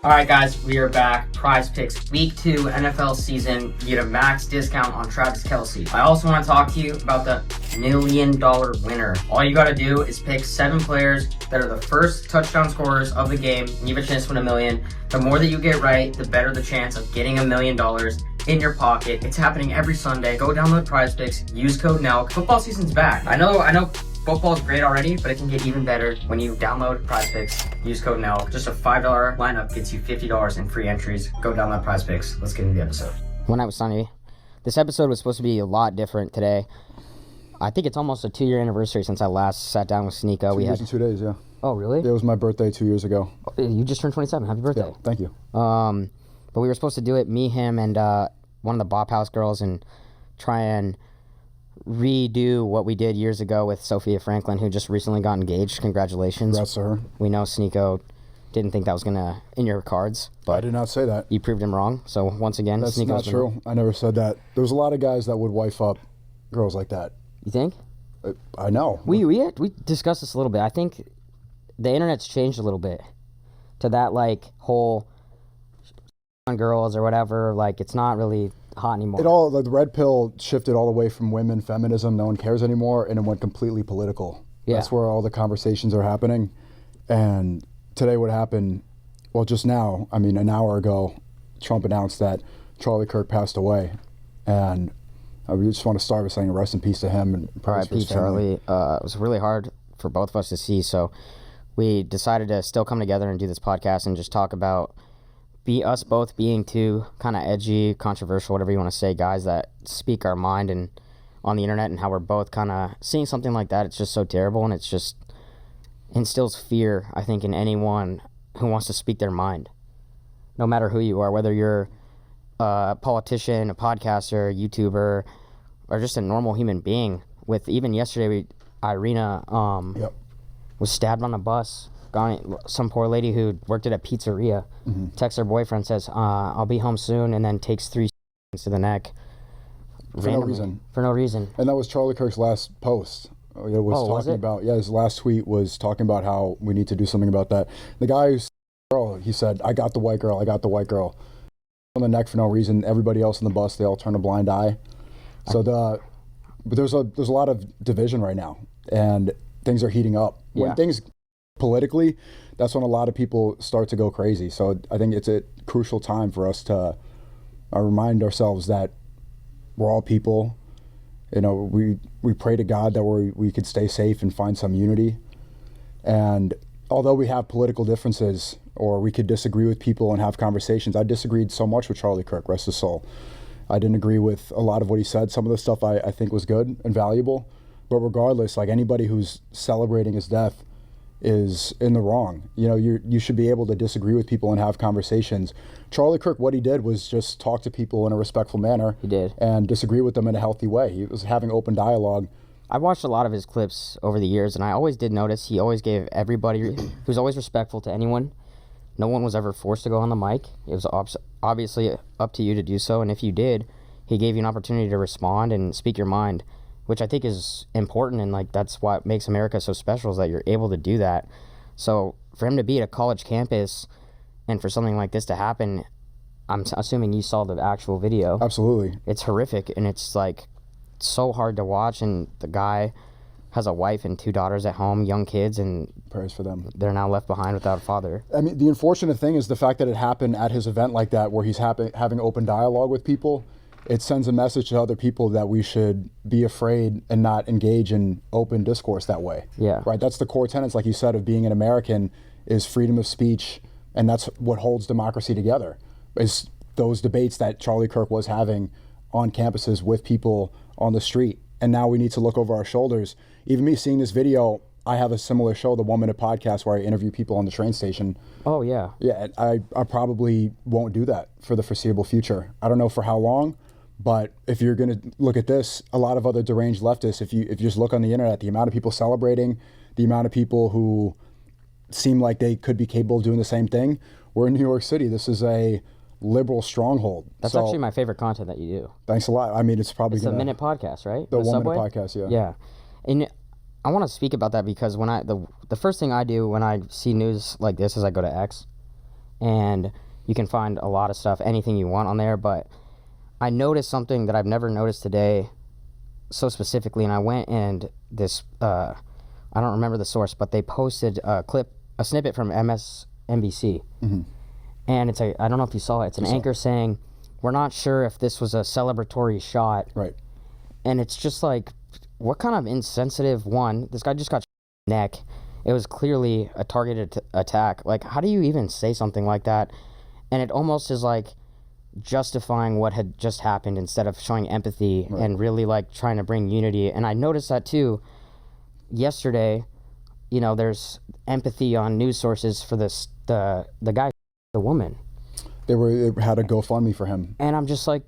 All right, guys, we are back. Prize Picks Week 2 NFL season. You get a max discount on Travis Kelce. I also want to talk to you about the $1 million winner. All you got to do is pick 7 players that are the first touchdown scorers of the game, and you have a chance to win $1 million. The more that you get right, the better the chance of getting $1 million in your pocket. It's happening every Sunday. Go download Prize Picks. Use code NELK. Football season's back. I know. Football's great already, but it can get even better when you download Prize Picks. Use code NELK. Just a $5 lineup gets you $50 in free entries. Go download Prize Picks. Let's get into the episode. When I was Steiny, this episode was supposed to be a lot different today. I think it's almost a 2-year anniversary since I last sat down with Sneako. 2 years and 2 days, yeah. Oh, really? It was my birthday 2 years ago. You just turned 27. Happy birthday. Yeah, thank you. But we were supposed to do it, me, him, and one of the Bop House girls, and try and redo what we did years ago with Sophia Franklin, who just recently got engaged. Congratulations. Congrats to her. We know Sneako didn't think that was gonna in your cards, but I did not say that. You proved him wrong. So once again, that's Sneako's not true. I never said that. There's a lot of guys that would wife up girls like that. You think? I know. We discussed this a little bit. I think the internet's changed a little bit to that like whole on girls or whatever. Like it's not really hot anymore. The red pill shifted all the way from women feminism, no one cares anymore, and it went completely political. Yeah. That's where all the conversations are happening. And today what happened, well, just now, I mean, an hour ago, Trump announced that Charlie Kirk passed away. And we just want to start with saying rest in peace to him. And R.I.P. Charlie. It was really hard for both of us to see, so we decided to still come together and do this podcast and just talk about us both being two kind of edgy, controversial, whatever you want to say, guys that speak our mind and on the internet, and how we're both kind of seeing something like that. It's just so terrible, and it's just instills fear, I think, in anyone who wants to speak their mind, no matter who you are, whether you're a politician, a podcaster, a YouTuber, or just a normal human being. With even yesterday, Irina was stabbed on a bus. Some poor lady who worked at a pizzeria texts her boyfriend, says, I'll be home soon, and then takes 3 to the neck. For no reason. For no reason. And that was Charlie Kirk's last post. It was talking about, his last tweet was talking about how we need to do something about that. The guy who's girl, he said, I got the white girl. On the neck for no reason. Everybody else in the bus, they all turn a blind eye. So but there's a lot of division right now, and things are heating up. When things politically, that's when a lot of people start to go crazy. So I think it's a crucial time for us to remind ourselves that we're all people. You know, we pray to God that we could stay safe and find some unity. And although we have political differences, or we could disagree with people and have conversations, I disagreed so much with Charlie Kirk, rest his soul. I didn't agree with a lot of what he said. Some of the stuff I think was good and valuable. But regardless, like anybody who's celebrating his death is in the wrong. You know, you should be able to disagree with people and have conversations. Charlie Kirk, what he did was just talk to people in a respectful manner. He did. And disagree with them in a healthy way. He was having open dialogue. I watched a lot of his clips over the years, and I always did notice he always gave everybody, he was always respectful to anyone. No one was ever forced to go on the mic. It was obviously up to you to do so, and if you did, he gave you an opportunity to respond and speak your mind, which I think is important, and like that's what makes America so special, is that you're able to do that. So for him to be at a college campus and for something like this to happen, I'm assuming you saw the actual video. Absolutely. It's horrific, and it's like so hard to watch, and the guy has a wife and 2 daughters at home, young kids, and prayers for them. They're now left behind without a father. I mean, the unfortunate thing is the fact that it happened at his event like that, where he's having open dialogue with people. It sends a message to other people that we should be afraid and not engage in open discourse that way. Yeah. Right? That's the core tenets, like you said, of being an American, is freedom of speech, and that's what holds democracy together, is those debates that Charlie Kirk was having on campuses with people on the street. And now we need to look over our shoulders. Even me seeing this video, I have a similar show, the 1 Minute Podcast, where I interview people on the train station. Oh, yeah. Yeah, I probably won't do that for the foreseeable future. I don't know for how long, but if you're going to look at this, a lot of other deranged leftists, if you just look on the internet, the amount of people celebrating, the amount of people who seem like they could be capable of doing the same thing. We're in New York City. This is a liberal stronghold. That's actually my favorite content that you do. Thanks a lot. I mean, it's probably it's a minute podcast, right? The 1 Minute Podcast, yeah. Yeah. And I want to speak about that because when the first thing I do when I see news like this is I go to X, and you can find a lot of stuff, anything you want on there. But I noticed something that I've never noticed today so specifically, and I went and this, I don't remember the source, but they posted a snippet from MSNBC. Mm-hmm. And I don't know if you saw it, it's an anchor saying, we're not sure if this was a celebratory shot. Right. And it's just like, what kind of insensitive this guy just got in the neck. It was clearly a targeted attack. Like, how do you even say something like that? And it almost is like justifying what had just happened instead of showing empathy and really like trying to bring unity. And I noticed that too yesterday. You know, there's empathy on news sources for the guy, the woman. They had a GoFundMe for him. And I'm just like,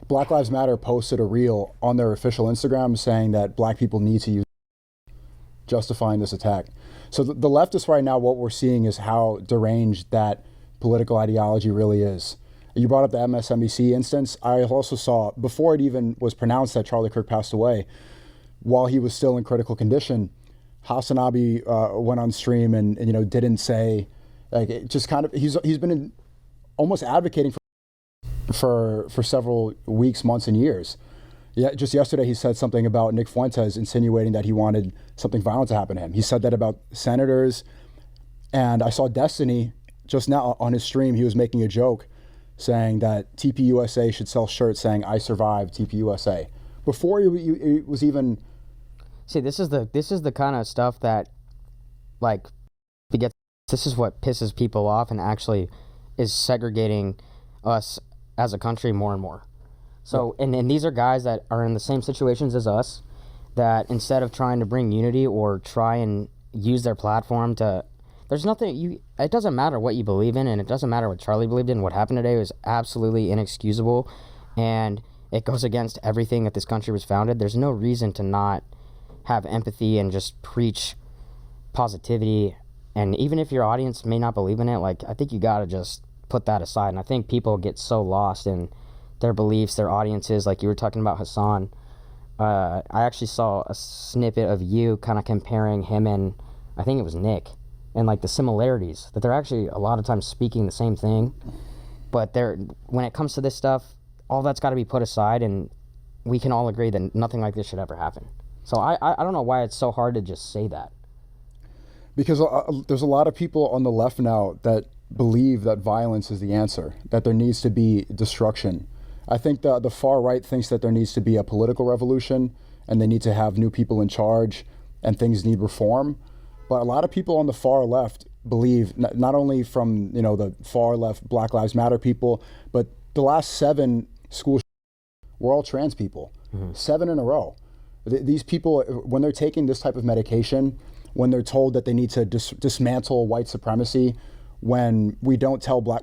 Black Lives Matter posted a reel on their official Instagram saying that black people need to use justifying this attack. So the leftists right now, what we're seeing is how deranged that political ideology really is. You brought up the MSNBC instance. I also saw, before it even was pronounced that Charlie Kirk passed away, while he was still in critical condition, Hasanabi went on stream and didn't say, like, it just kind of, he's been almost advocating for several weeks, months, and years. Yeah, just yesterday he said something about Nick Fuentes insinuating that he wanted something violent to happen to him. He said that about senators, and I saw Destiny just now on his stream. He was making a joke saying that TPUSA should sell shirts saying "I survived TPUSA" before he was even. See, this is the kind of stuff that, like, this is what pisses people off and actually is segregating us as a country more and more. So, and these are guys that are in the same situations as us, that instead of trying to bring unity or try and use their platform to, there's nothing, it doesn't matter what you believe in, and it doesn't matter what Charlie believed in. What happened today was absolutely inexcusable, and it goes against everything that this country was founded. There's no reason to not have empathy and just preach positivity. And even if your audience may not believe in it, like, I think you gotta just put that aside. And I think people get so lost in their beliefs, their audiences, like you were talking about Hassan. I actually saw a snippet of you kind of comparing him and I think it was Nick, and like the similarities, that they're actually a lot of times speaking the same thing, but when it comes to this stuff, all that's got to be put aside, and we can all agree that nothing like this should ever happen. So I don't know why it's so hard to just say that. Because there's a lot of people on the left now that believe that violence is the answer, that there needs to be destruction. I think the far right thinks that there needs to be a political revolution and they need to have new people in charge and things need reform. But a lot of people on the far left believe, not only from the far left Black Lives Matter people, but the last 7 school were all trans people, 7 in a row. These people, when they're taking this type of medication, when they're told that they need to dismantle white supremacy, when we tell black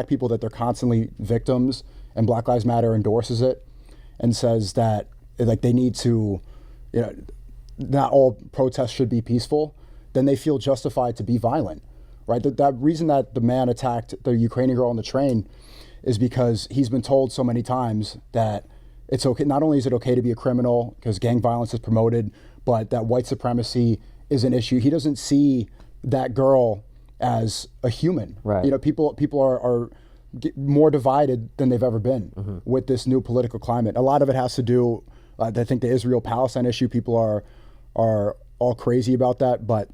people that they're constantly victims, and Black Lives Matter endorses it and says that like they need to, not all protests should be peaceful, then they feel justified to be violent, right? That reason that the man attacked the Ukrainian girl on the train is because he's been told so many times that it's okay. Not only is it okay to be a criminal because gang violence is promoted, but that white supremacy is an issue. He doesn't see that girl as a human. Right. People are more divided than they've ever been with this new political climate. A lot of it has to do, I think, the Israel-Palestine issue. People are all crazy about that, but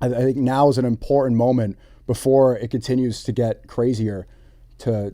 I think now is an important moment before it continues to get crazier.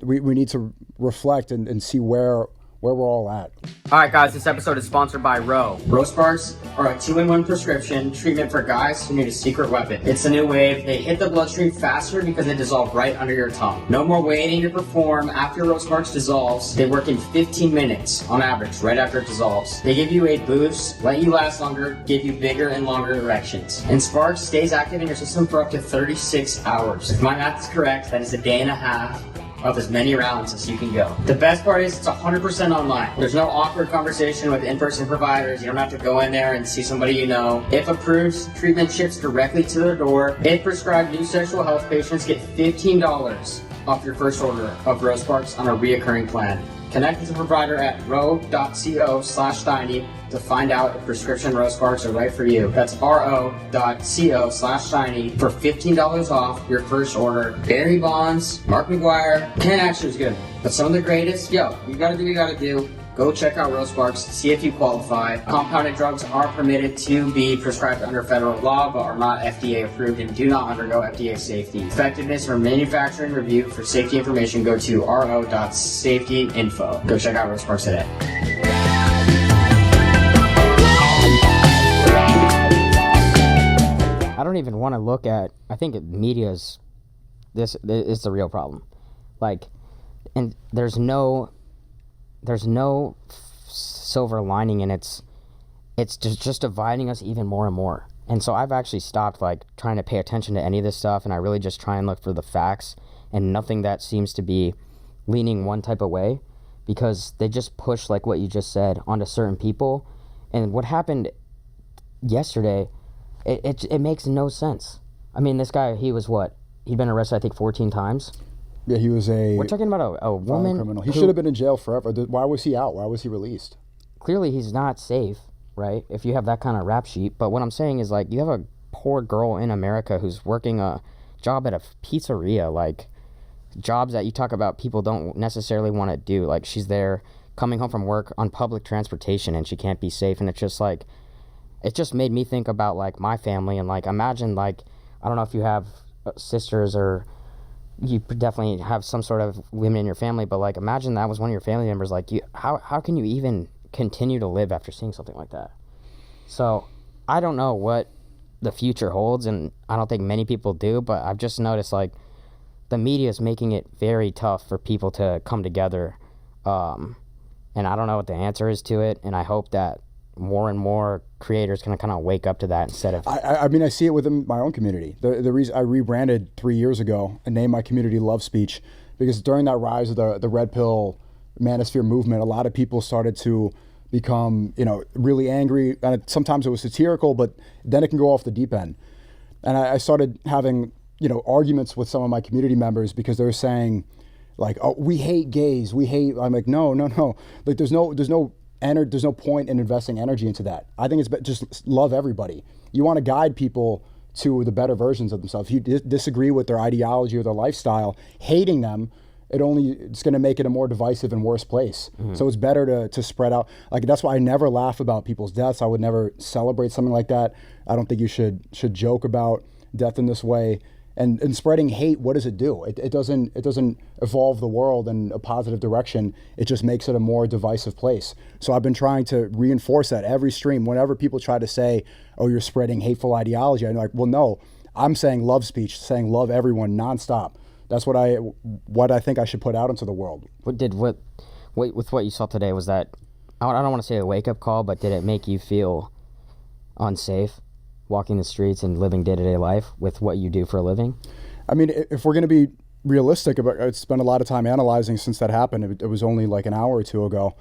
We need to reflect and see where we're all at. All right, guys, this episode is sponsored by Roe. Roe Sparks are a 2-in-1 prescription treatment for guys who need a secret weapon. It's a new wave. They hit the bloodstream faster because they dissolve right under your tongue. No more waiting to perform after Roe Sparks dissolves. They work in 15 minutes on average, right after it dissolves. They give you a boost, let you last longer, give you bigger and longer erections. And Sparks stays active in your system for up to 36 hours. If my math is correct, that is a day and a half of as many rounds as you can go. The best part is it's 100% online. There's no awkward conversation with in-person providers. You don't have to go in there and see somebody you know. If approved, treatment ships directly to their door. If prescribed, new sexual health patients get $15 off your first order of Roe Sparks on a reoccurring plan. Connect with the provider at ro.co/Steiny to find out if prescription row sparks are right for you. That's ro.co/Steiny for $15 off your first order. Barry Bonds, Mark McGuire, Ken Asher's good, but some of the greatest, you gotta do what you gotta do. Go check out Rosparks, see if you qualify. Compounded drugs are permitted to be prescribed under federal law, but are not FDA approved and do not undergo FDA safety. Effectiveness or manufacturing review for safety information, go to ro.safetyinfo. Go check out Rosparks today. I don't even want to look at, I think media's, this is the real problem. Like, and there's no silver lining, and it's just dividing us even more and more. And so I've actually stopped like trying to pay attention to any of this stuff, and I really just try and look for the facts and nothing that seems to be leaning one type of way, because they just push, like what you just said, onto certain people. And what happened yesterday, it makes no sense. I mean, this guy, he'd been arrested I think 14 times. Yeah, he was We're talking about a woman criminal. He should have been in jail forever. Why was he out? Why was he released? Clearly, he's not safe, right? If you have that kind of rap sheet. But what I'm saying is, like, you have a poor girl in America who's working a job at a pizzeria, like jobs that you talk about people don't necessarily want to do. Like, she's there coming home from work on public transportation and she can't be safe. And it's just like, it just made me think about like my family, and like imagine, like, I don't know if you have sisters, or you definitely have some sort of women in your family, but like imagine that was one of your family members. Like, how can you even continue to live after seeing something like that? So I don't know what the future holds, and I don't think many people do, but I've just noticed like the media is making it very tough for people to come together, and I don't know what the answer is to it, and I hope that more and more creators can kind of wake up to that instead of... I mean, I see it within my own community. The reason I rebranded 3 years ago and named my community Love Speech, because during that rise of the Red Pill Manosphere movement, a lot of people started to become, really angry. And sometimes it was satirical, but then it can go off the deep end. And I started having, arguments with some of my community members because they were saying, like, oh, we hate gays. I'm like, no. Like, there's no point in investing energy into that. I think it's just love everybody. You want to guide people to the better versions of themselves. If you disagree with their ideology or their lifestyle, hating them, it's going to make it a more divisive and worse place. Mm-hmm. So it's better to spread out. Like, that's why I never laugh about people's deaths. I would never celebrate something like that. I don't think you should joke about death in this way. And spreading hate, what does it do? It doesn't evolve the world in a positive direction. It just makes it a more divisive place. So I've been trying to reinforce that every stream. Whenever people try to say, oh, you're spreading hateful ideology, I'm like, well, no, I'm saying love speech, saying love everyone nonstop. That's what I think I should put out into the world. With what you saw today, was that, I don't want to say a wake-up call, but did it make you feel unsafe walking the streets and living day-to-day life with what you do for a living? I mean, if we're going to be realistic about, I spent a lot of time analyzing since that happened. It was only like an hour or two ago.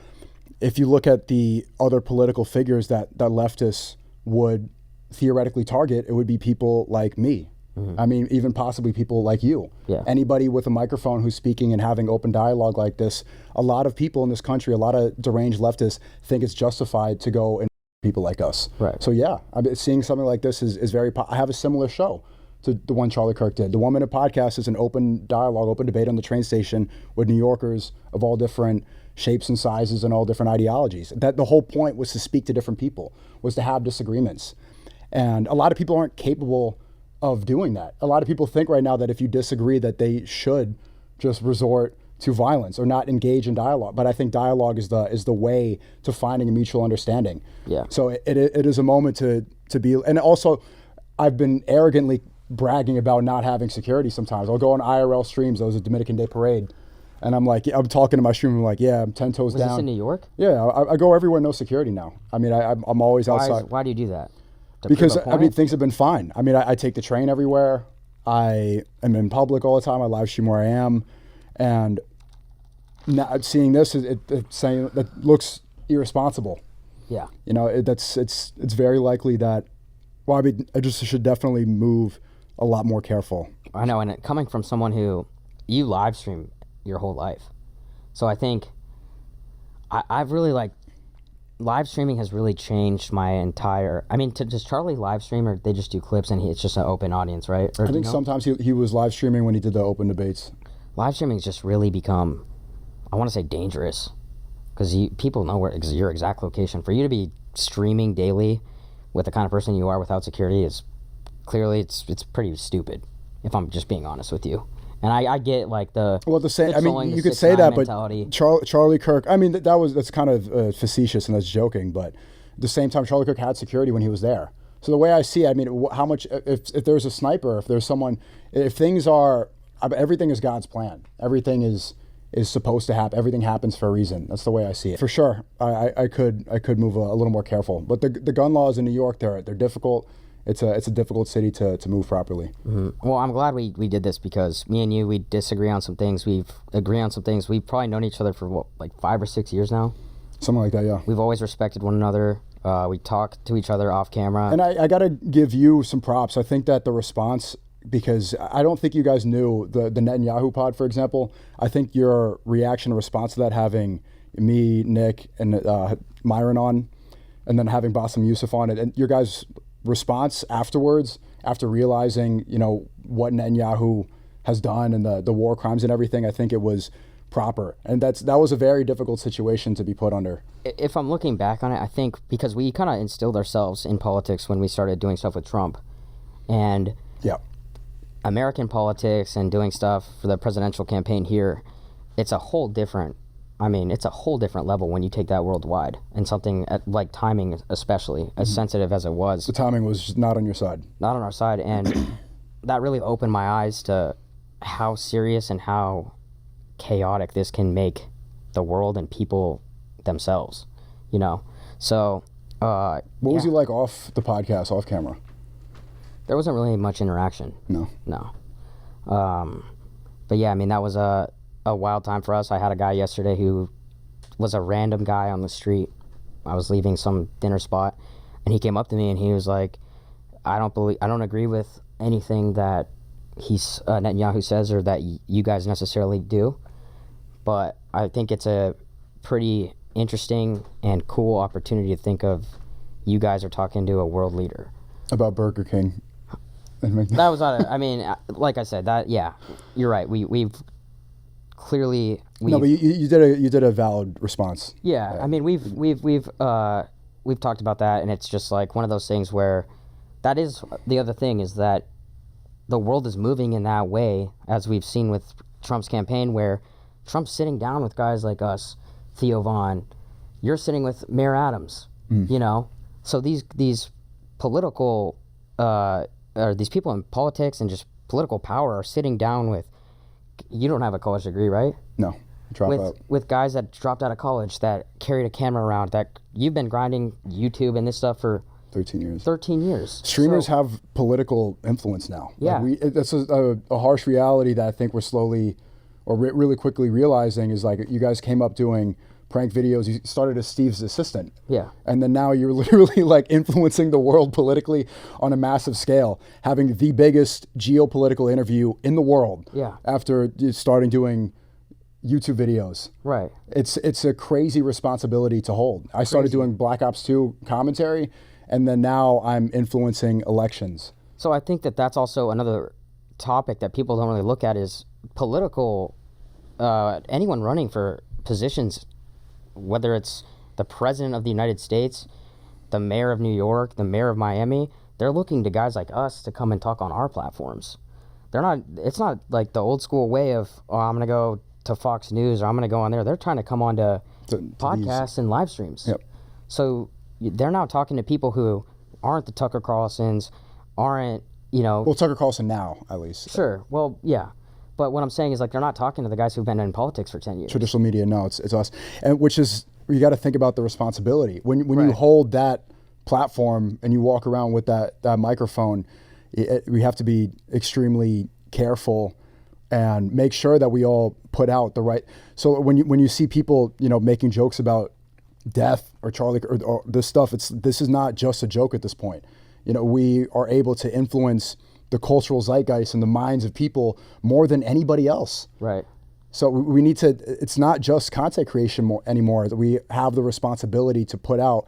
If you look at the other political figures that leftists would theoretically target, it would be people like me. Mm-hmm. I mean, even possibly people like you. Yeah. Anybody with a microphone who's speaking and having open dialogue like this. A lot of people in this country, a lot of deranged leftists think it's justified to go and people like us. Right. So yeah, I mean, seeing something like this is very. I have a similar show to the one Charlie Kirk did. The 1 Minute Podcast is an open dialogue, open debate on the train station with New Yorkers of all different shapes and sizes and all different ideologies. That the whole point was to speak to different people, was to have disagreements, and a lot of people aren't capable of doing that. A lot of people think right now that if you disagree, that they should just resort to violence or not engage in dialogue. But I think dialogue is the way to finding a mutual understanding. Yeah. So it is a moment to be, and also I've been arrogantly bragging about not having security sometimes. I'll go on IRL streams. There was a Dominican Day parade, and I'm like, I'm talking to my stream. I'm like, yeah, I'm 10 toes down. Was this in New York? Yeah, I go everywhere, no security now. I mean, I'm always outside. Why do you do that? Because I mean, things have been fine. I mean, I take the train everywhere. I am in public all the time. I live stream where I am. And now seeing this, it's saying that looks irresponsible. Yeah. It's very likely that. Well, I mean, I just should definitely move a lot more careful. I know, and coming from someone who you live stream your whole life, so I think I've really like live streaming has really changed my entire. I mean, does Charlie live stream or they just do clips and it's just an open audience, right? Or, I think sometimes he was live streaming when he did the open debates. Live streaming's just really become, I want to say, dangerous because people know where your exact location. For you to be streaming daily with the kind of person you are without security is clearly it's pretty stupid. If I'm just being honest with you. And I get like the same. I mean, you could say that, mentality. But Charlie Kirk. I mean, that's kind of facetious and that's joking. But at the same time, Charlie Kirk had security when he was there. So the way I see it, I mean, how much if there's a sniper, if there's someone, if things are, everything is God's plan. Everything is supposed to happen. Everything happens for a reason. That's the way I see it. For sure, I could move a little more careful. But the gun laws in New York, they're difficult. It's a difficult city to move properly. Mm-hmm. Well, I'm glad we did this because me and you, we disagree on some things. We've agreed on some things. We've probably known each other for what, like 5 or 6 years now? Something like that, yeah. We've always respected one another. We talk to each other off camera. And I got to give you some props. I think that the response, because I don't think you guys knew the Netanyahu pod, for example. I think your reaction and response to that, having me, Nick, and Myron on, and then having Bassem Youssef on it, and your guys' response afterwards, after realizing, what Netanyahu has done and the war crimes and everything, I think it was proper. And that was a very difficult situation to be put under. If I'm looking back on it, I think because we kind of instilled ourselves in politics when we started doing stuff with Trump. And yeah, American politics and doing stuff for the presidential campaign here, it's a whole different level when you take that worldwide, and something like timing, especially as sensitive as it was. The timing was not on your side. Not on our side, and that really opened my eyes to how serious and how chaotic this can make the world and people themselves, So, what was he like off the podcast, off camera? There wasn't really much interaction. No. But yeah, I mean, that was a wild time for us. I had a guy yesterday who was a random guy on the street. I was leaving some dinner spot, and he came up to me and he was like, I don't agree with anything that Netanyahu says or that you guys necessarily do, but I think it's a pretty interesting and cool opportunity to think of you guys are talking to a world leader. About Burger King. That was not I mean, like I said, that, yeah, you're right. We've clearly no, but you did a valid response. Yeah, I mean we've talked about that, and it's just like one of those things where that is the other thing is that the world is moving in that way, as we've seen with Trump's campaign, where Trump's sitting down with guys like us, Theo Vaughn, you're sitting with Mayor Adams, So these political or these people in politics and just political power are sitting down with. You don't have a college degree, right? No, with guys that dropped out of college that carried a camera around. That you've been grinding YouTube and this stuff for 13 years. 13 years. Streamers have political influence now. Yeah, that's a harsh reality that I think we're slowly, or really quickly realizing is like you guys came up doing prank videos. You started as Steve's assistant. Yeah. And then now you're literally like influencing the world politically on a massive scale, having the biggest geopolitical interview in the world. Yeah. After starting doing YouTube videos. Right. It's a crazy responsibility to hold. I started doing Black Ops 2 commentary, and then now I'm influencing elections. So I think that's also another topic that people don't really look at is political, anyone running for positions, whether it's the president of the United States, the mayor of New York, the mayor of Miami, they're looking to guys like us to come and talk on our platforms. It's not like the old school way of, I'm going to go to Fox News or I'm going to go on there. They're trying to come on to podcasts and live streams. Yep. So they're now talking to people who aren't the Tucker Carlsons, aren't, Well, Tucker Carlson now, at least. Sure. Well, yeah. But what I'm saying is, like, they're not talking to the guys who've been in politics for 10 years. Traditional media, no, it's us. And which is, you got to think about the responsibility. When you hold that platform and you walk around with that microphone, we have to be extremely careful and make sure that we all put out the right. So when you see people, making jokes about death or Charlie or this stuff, this is not just a joke at this point. We are able to influence the cultural zeitgeist and the minds of people more than anybody else. Right. So we need to, it's not just content creation anymore. We have the responsibility to put out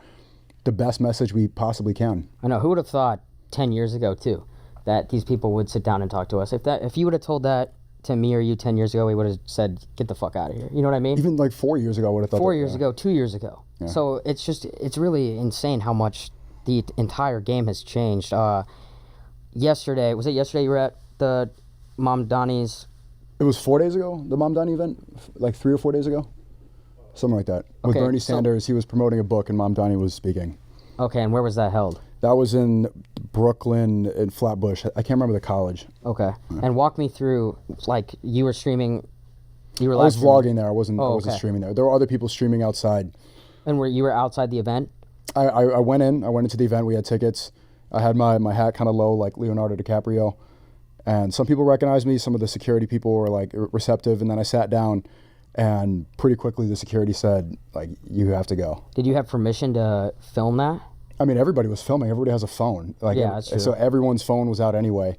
the best message we possibly can. I know. Who would have thought 10 years ago, too, that these people would sit down and talk to us? If you would have told that to me or you 10 years ago, we would have said, get the fuck out of here. You know what I mean? Even like 4 years ago, I would have thought 4 years ago, 2 years ago. Yeah. So it's really insane how much the entire game has changed. Yesterday, was it yesterday you were at the Mom Donnie's? It was 4 days ago, the Mom Donnie event? Like 3 or 4 days ago? Something like that. With Bernie Sanders, he was promoting a book and Mom Donnie was speaking. Okay, and where was that held? That was in Brooklyn, in Flatbush. I can't remember the college. Okay. Yeah. And walk me through, like, you were streaming, I was vlogging there. I wasn't streaming there. There were other people streaming outside. And you were outside the event? I went into the event. We had tickets. I had my hat kind of low, like Leonardo DiCaprio. And some people recognized me. Some of the security people were like receptive. And then I sat down, and pretty quickly the security said, like, you have to go. Did you have permission to film that? I mean, everybody was filming. Everybody has a phone. Like, yeah, that's true. So everyone's phone was out anyway.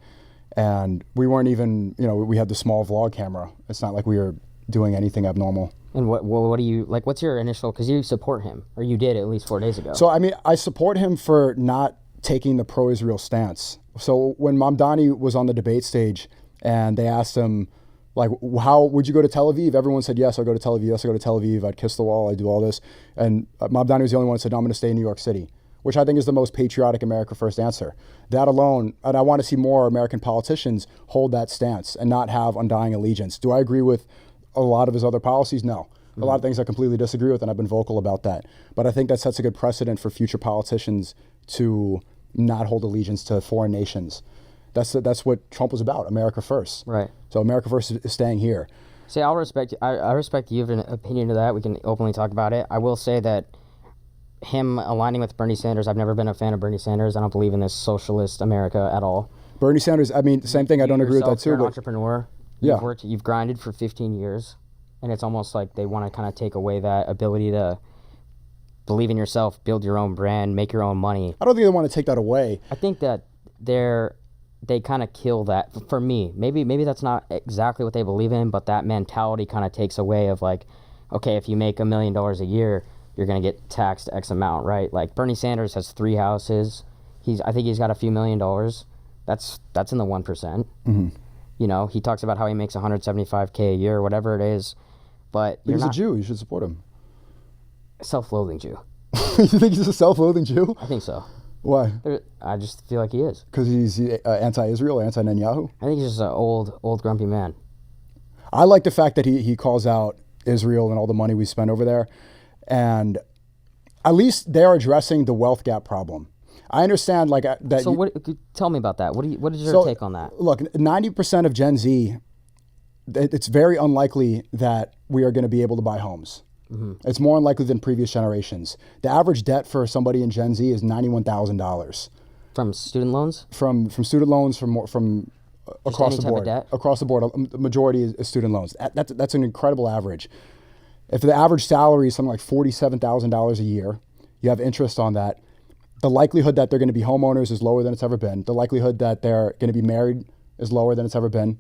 And we weren't even, we had the small vlog camera. It's not like we were doing anything abnormal. And what do you, like, what's your initial, because you support him, or you did at least 4 days ago. So, I mean, I support him for not taking the pro-Israel stance. So when Mamdani was on the debate stage and they asked him, like, how would you go to Tel Aviv? Everyone said, yes, I'll go to Tel Aviv. Yes, I'll go to Tel Aviv. I'd kiss the wall. I'd do all this. And Mamdani was the only one who said, no, I'm going to stay in New York City, which I think is the most patriotic America First answer. That alone, and I want to see more American politicians hold that stance and not have undying allegiance. Do I agree with a lot of his other policies? No. A lot of things I completely disagree with, and I've been vocal about that. But I think that sets a good precedent for future politicians to not hold allegiance to foreign nations. That's what Trump was about, America First. Right. So America First is staying here. See, I respect you have an opinion to that. We can openly talk about it. I will say that him aligning with Bernie Sanders, I've never been a fan of Bernie Sanders. I don't believe in this socialist America at all. Bernie Sanders, I mean, same thing. I don't agree with that too. You're an but entrepreneur. Yeah. You've grinded for 15 years, and it's almost like they want to kind of take away that ability to believe in yourself, build your own brand, make your own money. I don't think they want to take that away. I think that they kind of kill that. For me, maybe that's not exactly what they believe in, but that mentality kind of takes away of like, okay, if you make $1 million a year, you're going to get taxed X amount, right? Like Bernie Sanders has 3 houses. I think he's got a few $1 million. That's in the 1%. Mm-hmm. You know, he talks about how he makes $175K a year or whatever it is, but he's a Jew. You should support him. Self-loathing Jew. You think he's a self-loathing Jew? I think so. Why? I just feel like he is. Because he's anti-Israel, anti-Netanyahu? I think he's just an old grumpy man. I like the fact that he calls out Israel and all the money we spend over there. And at least they're addressing the wealth gap problem. I understand like that. So tell me about that. What is your take on that? Look, 90% of Gen Z, it's very unlikely that we are going to be able to buy homes. Mm-hmm. It's more unlikely than previous generations. The average debt for somebody in Gen Z is $91,000. From student loans? From student loans, from across the board. Across the board, the majority is student loans. That's an incredible average. If the average salary is something like $47,000 a year, you have interest on that. The likelihood that they're going to be homeowners is lower than it's ever been. The likelihood that they're going to be married is lower than it's ever been.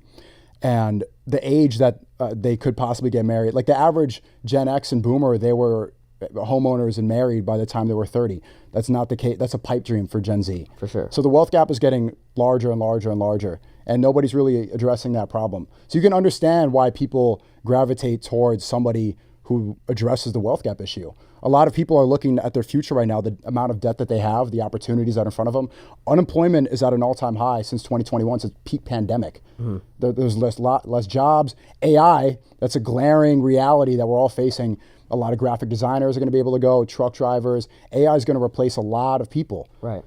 And the age that they could possibly get married, like the average Gen X and Boomer, they were homeowners and married by the time they were 30. That's not the case. That's a pipe dream for Gen Z. For sure. So the wealth gap is getting larger and larger and larger, and nobody's really addressing that problem. So you can understand why people gravitate towards somebody who addresses the wealth gap issue. A lot of people are looking at their future right now, the amount of debt that they have, the opportunities that are in front of them. Unemployment is at an all-time high since 2021, since peak pandemic. Mm-hmm. There's less jobs. AI, that's a glaring reality that we're all facing. A lot of graphic designers are going to be able to go, truck drivers. AI is going to replace a lot of people. Right.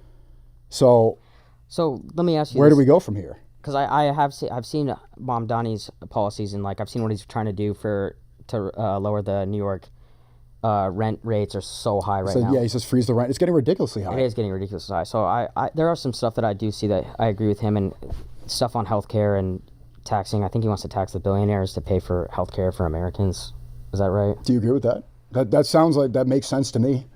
So let me ask you where do we go from here? Because I've seen Mom Donnie's policies, and like I've seen what he's trying to do to lower the New York rent rates are so high right now. Yeah, he says freeze the rent. It's getting ridiculously high. It is getting ridiculously high. So I there are some stuff that I do see that I agree with him, and stuff on healthcare and taxing. I think he wants to tax the billionaires to pay for healthcare for Americans. Is that right? Do you agree with that? That sounds like that makes sense to me.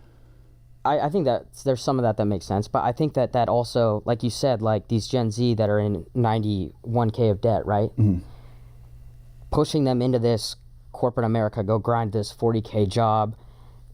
I think that there's some of that makes sense, but I think that also, like you said, like these Gen Z that are in 91K of debt, right? Mm-hmm. pushing them into this corporate America, go grind this 40K job.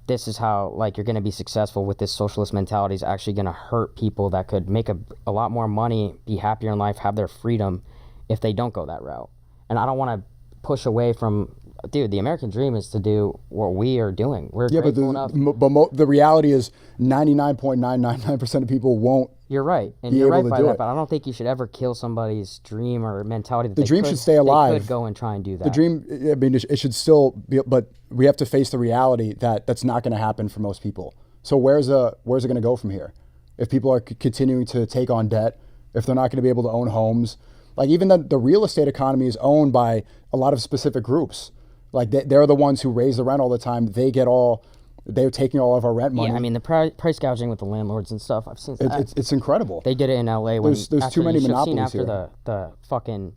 This is how, like, you're going to be successful with this socialist mentality is actually going to hurt people that could make a lot more money, be happier in life, have their freedom if they don't go that route. And I don't want to push away from, dude, the American dream is to do what we are doing. We're grateful enough. But the reality is 99.999% of people won't. You're right. And you're right by that, but I don't think you should ever kill somebody's dream or mentality. That the dream should stay alive. They could go and try and do that. The dream, I mean, it should still be, but we have to face the reality that that's not going to happen for most people. So where's it going to go from here? If people are continuing to take on debt, if they're not going to be able to own homes, like even the real estate economy is owned by a lot of specific groups. Like they're the ones who raise the rent all the time. They're taking all of our rent money. Yeah, I mean, the price gouging with the landlords and stuff, I've seen that. It's incredible. They did it in L.A. There's too many monopolies after here. the fucking...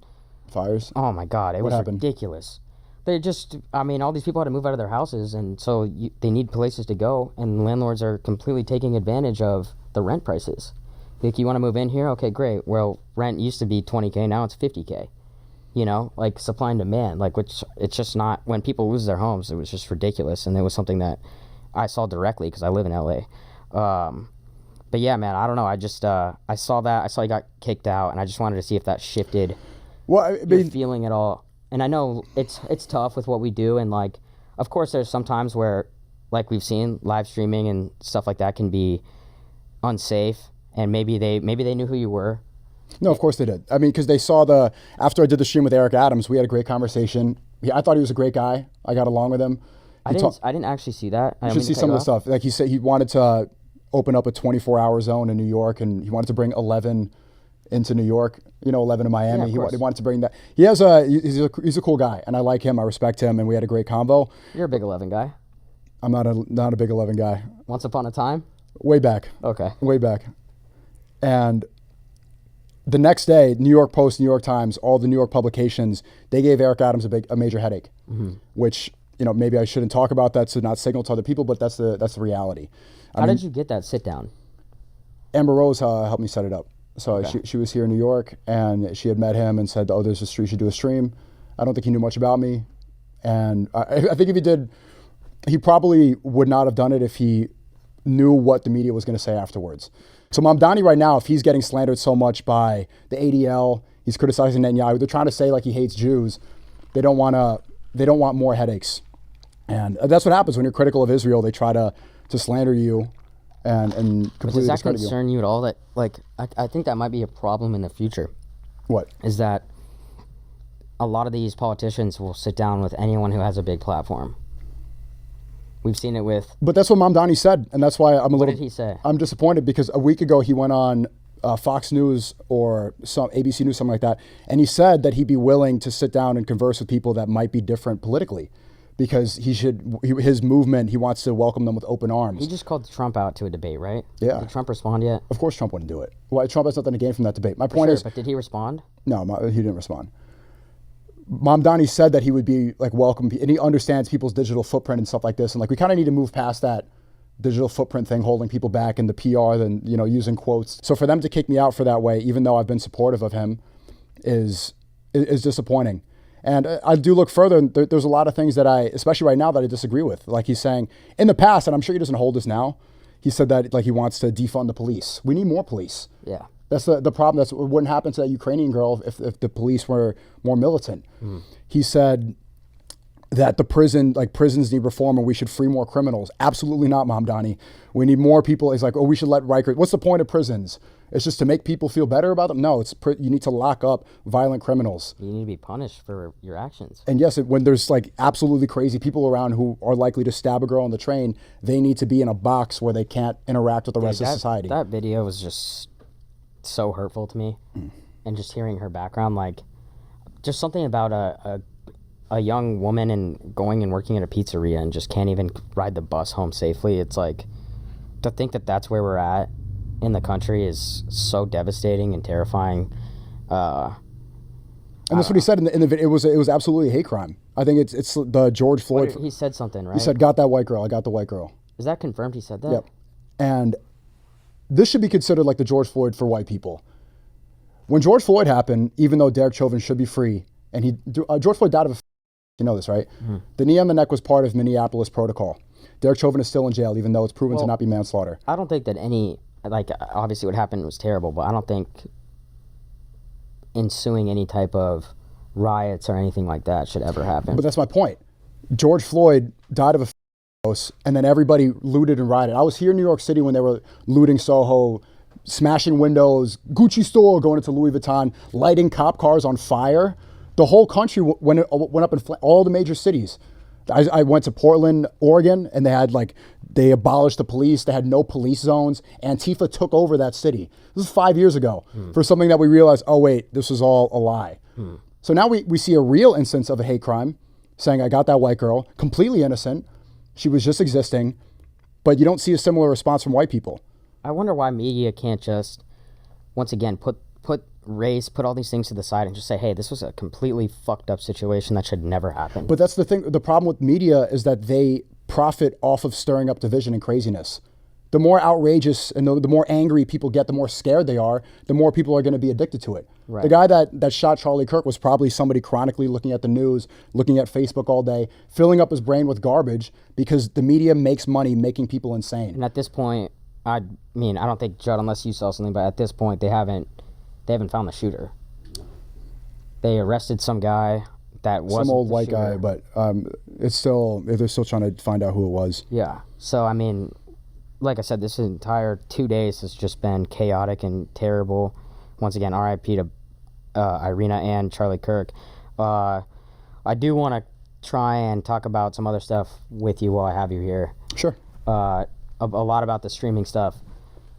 Fires? Oh, my God. It was happened? Ridiculous. They just... I mean, all these people had to move out of their houses, and so they need places to go, and landlords are completely taking advantage of the rent prices. Like, you want to move in here? Okay, great. Well, rent used to be $20K, now it's $50K. You know, like supply and demand, like, which it's just not... When people lose their homes, it was just ridiculous, and it was something that I saw directly because I live in LA. But yeah, man, I don't know. I just I saw that. I saw he got kicked out, and I just wanted to see if that shifted your feeling at all. And I know it's tough with what we do, and like, of course, there's some times where, like we've seen, live streaming and stuff like that can be unsafe, and maybe they knew who you were. No, of course they did. I mean, because they saw after I did the stream with Eric Adams, we had a great conversation. I thought he was a great guy. I got along with him. I didn't actually see that. You should see some of the stuff. Like he said, he wanted to open up a 24-hour zone in New York, and he wanted to bring 11 into New York. 11 in Miami. Yeah, he wanted to bring that. He's a cool guy, and I like him. I respect him, and we had a great convo. You're a big 11 guy. I'm not a big 11 guy. Once upon a time. Way back. Okay. Way back. And the next day, New York Post, New York Times, all the New York publications, they gave Eric Adams a major headache, which. Maybe I shouldn't talk about that to not signal to other people, but that's the reality. How did you get that sit down? Amber Rose helped me set it up. So she was here in New York, and she had met him and said, "Oh, there's a stream. You should do a stream." I don't think he knew much about me, and I think if he did, he probably would not have done it if he knew what the media was going to say afterwards. So Mamdani right now, if he's getting slandered so much by the ADL, he's criticizing Netanyahu. They're trying to say like he hates Jews. They don't want more headaches. And that's what happens when you're critical of Israel. They try to slander you and completely discredit you. Does that concern you at all? That, like, I think that might be a problem in the future. What? Is that a lot of these politicians will sit down with anyone who has a big platform. We've seen it with... But that's what Mamdani said, and that's why I'm a little... What did he say? I'm disappointed because a week ago he went on Fox News or some ABC News, something like that, and he said that he'd be willing to sit down and converse with people that might be different politically. Because his movement, he wants to welcome them with open arms. He just called Trump out to a debate, right? Yeah. Did Trump respond yet? Of course Trump wouldn't do it. Well, Trump has nothing to gain from that debate. My point is... But did he respond? No, he didn't respond. Mamdani said that he would be like welcome, and he understands people's digital footprint and stuff like this. And like we kind of need to move past that digital footprint thing, holding people back in the PR than, using quotes. So for them to kick me out for that way, even though I've been supportive of him, is disappointing. And I do look further, and there's a lot of things that especially right now, that I disagree with. Like he's saying, in the past, and I'm sure he doesn't hold this now, he said that like he wants to defund the police. We need more police. Yeah. That's the problem. That's what wouldn't happen to that Ukrainian girl if the police were more militant. He said that prisons need reform and we should free more criminals. Absolutely not, Mamdani. We need more people. It's like, we should let Rikers. What's the point of prisons? It's just to make people feel better about them? No, you need to lock up violent criminals. You need to be punished for your actions. And yes, when there's like absolutely crazy people around who are likely to stab a girl on the train, they need to be in a box where they can't interact with the rest of society. That video was just so hurtful to me. And just hearing her background, like just something about a young woman and going and working at a pizzeria and just can't even ride the bus home safely. It's like, to think that that's where we're at in the country is so devastating and terrifying. And that's what he said in the video. It was absolutely a hate crime. I think it's the George Floyd. He said something, right? He said, "Got that white girl. I got the white girl." Is that confirmed? He said that? Yep. And this should be considered like the George Floyd for white people. When George Floyd happened, even though Derek Chauvin should be free and George Floyd died of you know this, right? Mm-hmm. The knee on the neck was part of Minneapolis protocol. Derek Chauvin is still in jail, even though it's proven to not be manslaughter. I don't think that obviously what happened was terrible, but I don't think ensuing any type of riots or anything like that should ever happen. But that's my point. George Floyd died of a overdose, and then everybody looted and rioted. I was here in New York City when they were looting Soho, smashing windows, Gucci store, going into Louis Vuitton, lighting cop cars on fire. The whole country went up in all the major cities. I went to Portland, Oregon, and they abolished the police. They had no police zones. Antifa took over that city. This is 5 years ago for something that we realized, oh wait, this was all a lie. So now we see a real instance of a hate crime, saying I got that white girl, completely innocent. She was just existing, but you don't see a similar response from white people. I wonder why media can't just, once again, put race, put all these things to the side and just say, hey, this was a completely fucked up situation that should never happen. But that's the thing. The problem with media is that they profit off of stirring up division and craziness. The more outrageous and the more angry people get, the more scared they are, the more people are going to be addicted to it. Right. The guy that shot Charlie Kirk was probably somebody chronically looking at the news, looking at Facebook all day, filling up his brain with garbage because the media makes money making people insane. And at this point, I don't think, Judd, unless you saw something, but at this point, they haven't found the shooter. They arrested some guy that wasn't some old white shooter. guy, but they're still trying to find out who it was. Yeah. So like I said, this entire 2 days has just been chaotic and terrible. Once again, R.I.P. to Irina and Charlie Kirk. I do want to try and talk about some other stuff with you while I have you here. Sure. A lot about the streaming stuff.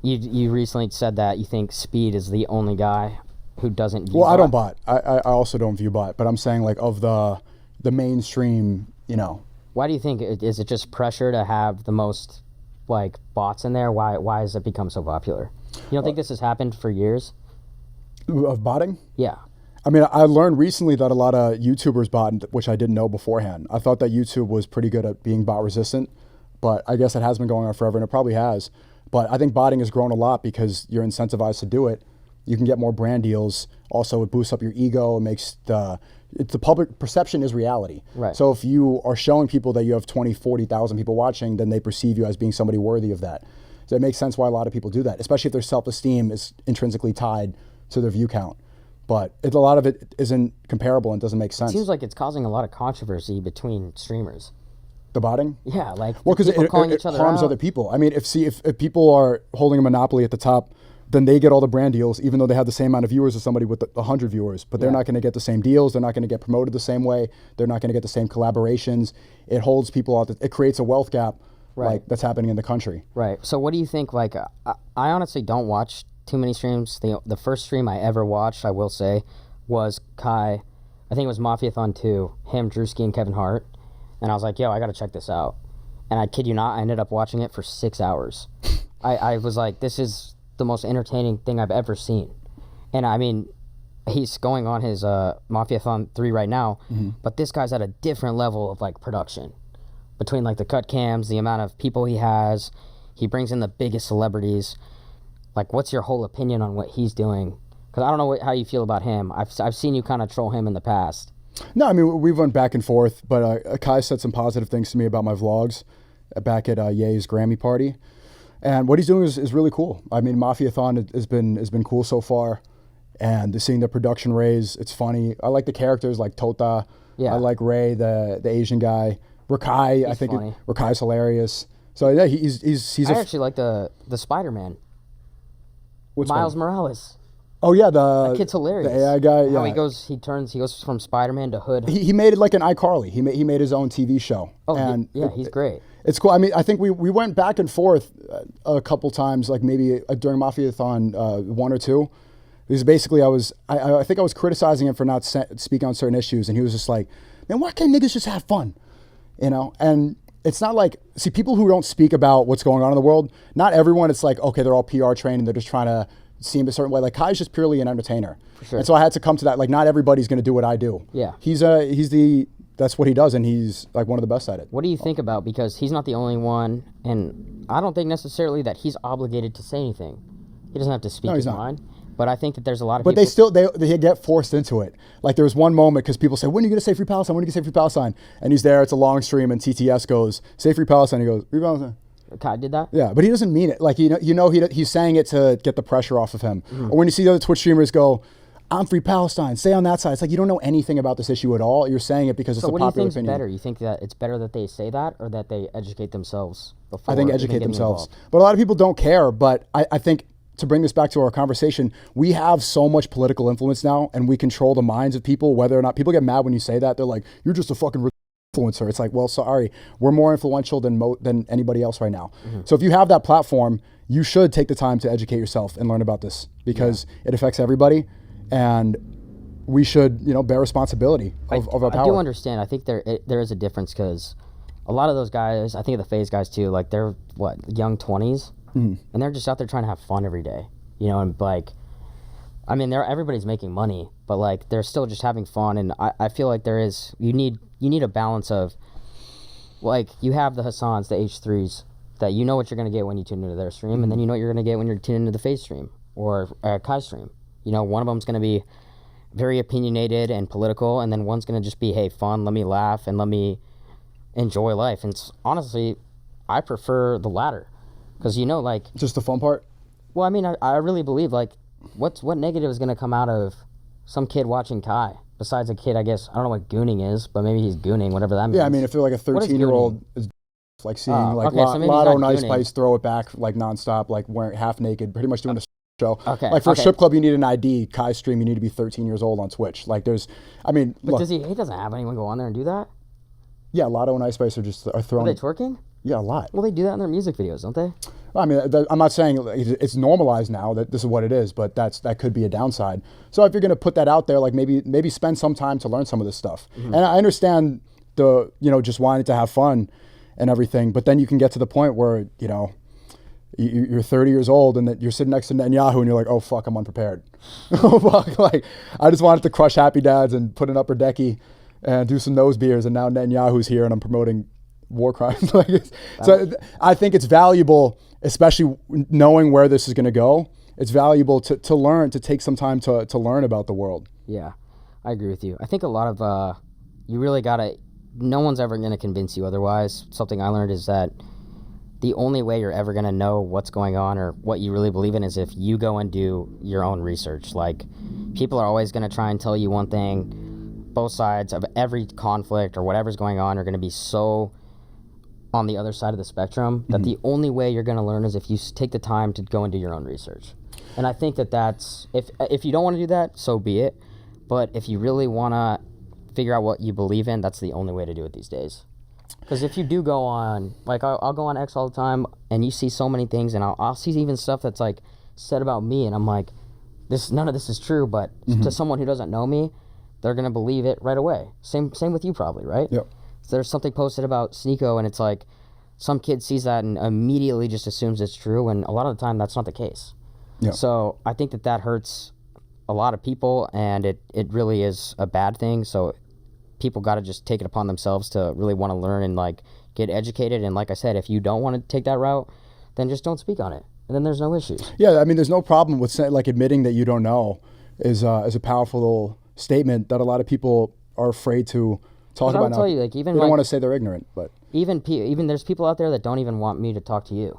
You recently said that you think Speed is the only guy who doesn't view bot. I don't bot. I also don't view bot, but I'm saying of the mainstream, Why do you think, is it just pressure to have the most bots in there? Why has it become so popular? You don't think this has happened for years? Of botting? Yeah. I learned recently that a lot of YouTubers bot, which I didn't know beforehand. I thought that YouTube was pretty good at being bot resistant, but I guess it has been going on forever, and it probably has. But I think botting has grown a lot because you're incentivized to do it. You can get more brand deals. Also, it boosts up your ego. It makes the public perception is reality. Right. So if you are showing people that you have 20, 40,000 people watching, then they perceive you as being somebody worthy of that. So it makes sense why a lot of people do that, especially if their self-esteem is intrinsically tied to their view count. But a lot of it isn't comparable and doesn't make sense. It seems like it's causing a lot of controversy between streamers. The botting? Yeah, because it harms other people. If people are holding a monopoly at the top, then they get all the brand deals, even though they have the same amount of viewers as somebody with 100 viewers. But they're not going to get the same deals. They're not going to get promoted the same way. They're not going to get the same collaborations. It holds people out. It creates a wealth gap, that's happening in the country. Right. So what do you think? I honestly don't watch too many streams. The first stream I ever watched, I will say, was Kai. I think it was Mafiathon 2. Him, Drewski, and Kevin Hart. And I was like, yo, I got to check this out. And I kid you not, I ended up watching it for 6 hours. I was like, this is the most entertaining thing I've ever seen. And he's going on his Mafiathon 3 right now, but this guy's at a different level of production. Between the cut cams, the amount of people he has, he brings in the biggest celebrities. What's your whole opinion on what he's doing? Because I don't know how you feel about him. I've seen you kind of troll him in the past. No, we've went back and forth, but Kai said some positive things to me about my vlogs back at Ye's Grammy party. And what he's doing is really cool. Mafiathon has been cool so far, and seeing the production raise, it's funny. I like the characters like Tota. Yeah. I like Ray, the Asian guy. Rakai, I think Rakai's hilarious. So yeah, he's. I actually like the Spider-Man. Miles Morales. Oh yeah, that kid's hilarious. The AI guy. Yeah, he goes from Spider-Man to Hood. He made it like an iCarly. He made his own TV show. Oh, and he's great. It's cool. I think we went back and forth a couple times, maybe during Mafiathon 1 or 2. Because basically I think I was criticizing him for not speaking on certain issues, and he was just like, man, why can't niggas just have fun? And it's not people who don't speak about what's going on in the world, not everyone, it's okay, they're all PR trained and they're just trying to seem a certain way. Kai's just purely an entertainer. For sure. And so I had to come to that. Not everybody's going to do what I do. Yeah. That's what he does, and he's one of the best at it. What do you think about, because he's not the only one, and I don't think necessarily that he's obligated to say anything. He doesn't have to speak his mind. But I think that there's a lot of but people... they get forced into it. Like there was one moment because people say, when are you going to say Free Palestine? When are you going to say Free Palestine? And he's there, it's a long stream, and TTS goes, say Free Palestine. He goes, Free Palestine. Kai did that? Yeah, but he doesn't mean it. Like, he's saying it to get the pressure off of him. Mm-hmm. Or when you see the other Twitch streamers go, I'm Free Palestine, stay on that side. It's like you don't know anything about this issue at all. You're saying it because it's a popular opinion. So what do you think is better? You think that it's better that they say that or that they educate themselves before? I think educate themselves. But a lot of people don't care. But I think, to bring this back to our conversation, we have so much political influence now, and we control the minds of people, whether or not people get mad when you say that. They're like, you're just a fucking influencer. It's like, well, sorry, we're more influential than anybody else right now. Mm-hmm. So if you have that platform, you should take the time to educate yourself and learn about this because it affects everybody, and we should, bear responsibility of our power. I do understand. I think there is a difference because a lot of those guys, I think of the FaZe guys too, like they're young 20s, and they're just out there trying to have fun every day, and like, I mean, everybody's making money, but like they're still just having fun, and I feel like you need a balance of, like, you have the Hassans, the H3s, that you know what you're going to get when you tune into their stream, and then you know what you're going to get when you're tuning into the FaZe stream or Kai's stream. One of them's going to be very opinionated and political, and then one's going to just be, hey, fun, let me laugh, and let me enjoy life. And honestly, I prefer the latter, because like... Just the fun part? Well, I mean, I really believe, like, what negative is going to come out of some kid watching Kai? Besides a kid, I guess, I don't know what gooning is, but maybe he's gooning, whatever that means. Yeah, I mean, if you're like a 13-year-old, is like seeing Lotto and Ice Spice throw it back like nonstop, like wearing half naked, pretty much doing a show. Okay. Like for a strip club, you need an ID. Kai stream, you need to be 13 years old on Twitch. Like there's, I mean, but look, he doesn't have anyone go on there and do that? Yeah, Lotto and Ice Spice are throwing. Are they twerking? Yeah, a lot. Well, they do that in their music videos, don't they? I mean, I'm not saying it's normalized now that this is what it is, but that could be a downside. So if you're going to put that out there, like maybe spend some time to learn some of this stuff. Mm-hmm. And I understand just wanting to have fun and everything, but then you can get to the point where you're 30 years old and that you're sitting next to Netanyahu and you're like, oh fuck, I'm unprepared. Oh fuck, like I just wanted to crush Happy Dads and put an upper decky and do some nose beers, and now Netanyahu's here and I'm promoting war crimes. So I think it's valuable, especially knowing where this is going to go. It's valuable to learn, to take some time to learn about the world. Yeah, I agree with you. I think a lot of you really gotta. No one's ever going to convince you otherwise. Something I learned is that the only way you're ever going to know what's going on or what you really believe in is if you go and do your own research. Like, people are always going to try and tell you one thing. Both sides of every conflict or whatever's going on are going to be so on the other side of the spectrum that the only way you're going to learn is if you take the time to go and do your own research. And I think that's, if you don't want to do that, so be it. But if you really want to figure out what you believe in, that's the only way to do it these days. Because if you do go on, like I'll go on X all the time, and you see so many things, and I'll see even stuff that's like said about me, and I'm like, none of this is true. But to someone who doesn't know me, they're gonna believe it right away. Same with you probably, right? Yep. So there's something posted about Sneako, and it's like some kid sees that and immediately just assumes it's true, and a lot of the time that's not the case. Yep. So I think that hurts a lot of people, and it really is a bad thing. So people got to just take it upon themselves to really want to learn and like get educated. And like I said, if you don't want to take that route, then just don't speak on it, and then there's no issues. Yeah, I mean, there's no problem with like admitting that you don't know is a powerful statement that a lot of people are afraid to talk about. I'll tell you, like, even they don't want to say they're ignorant, but even there's people out there that don't even want me to talk to you.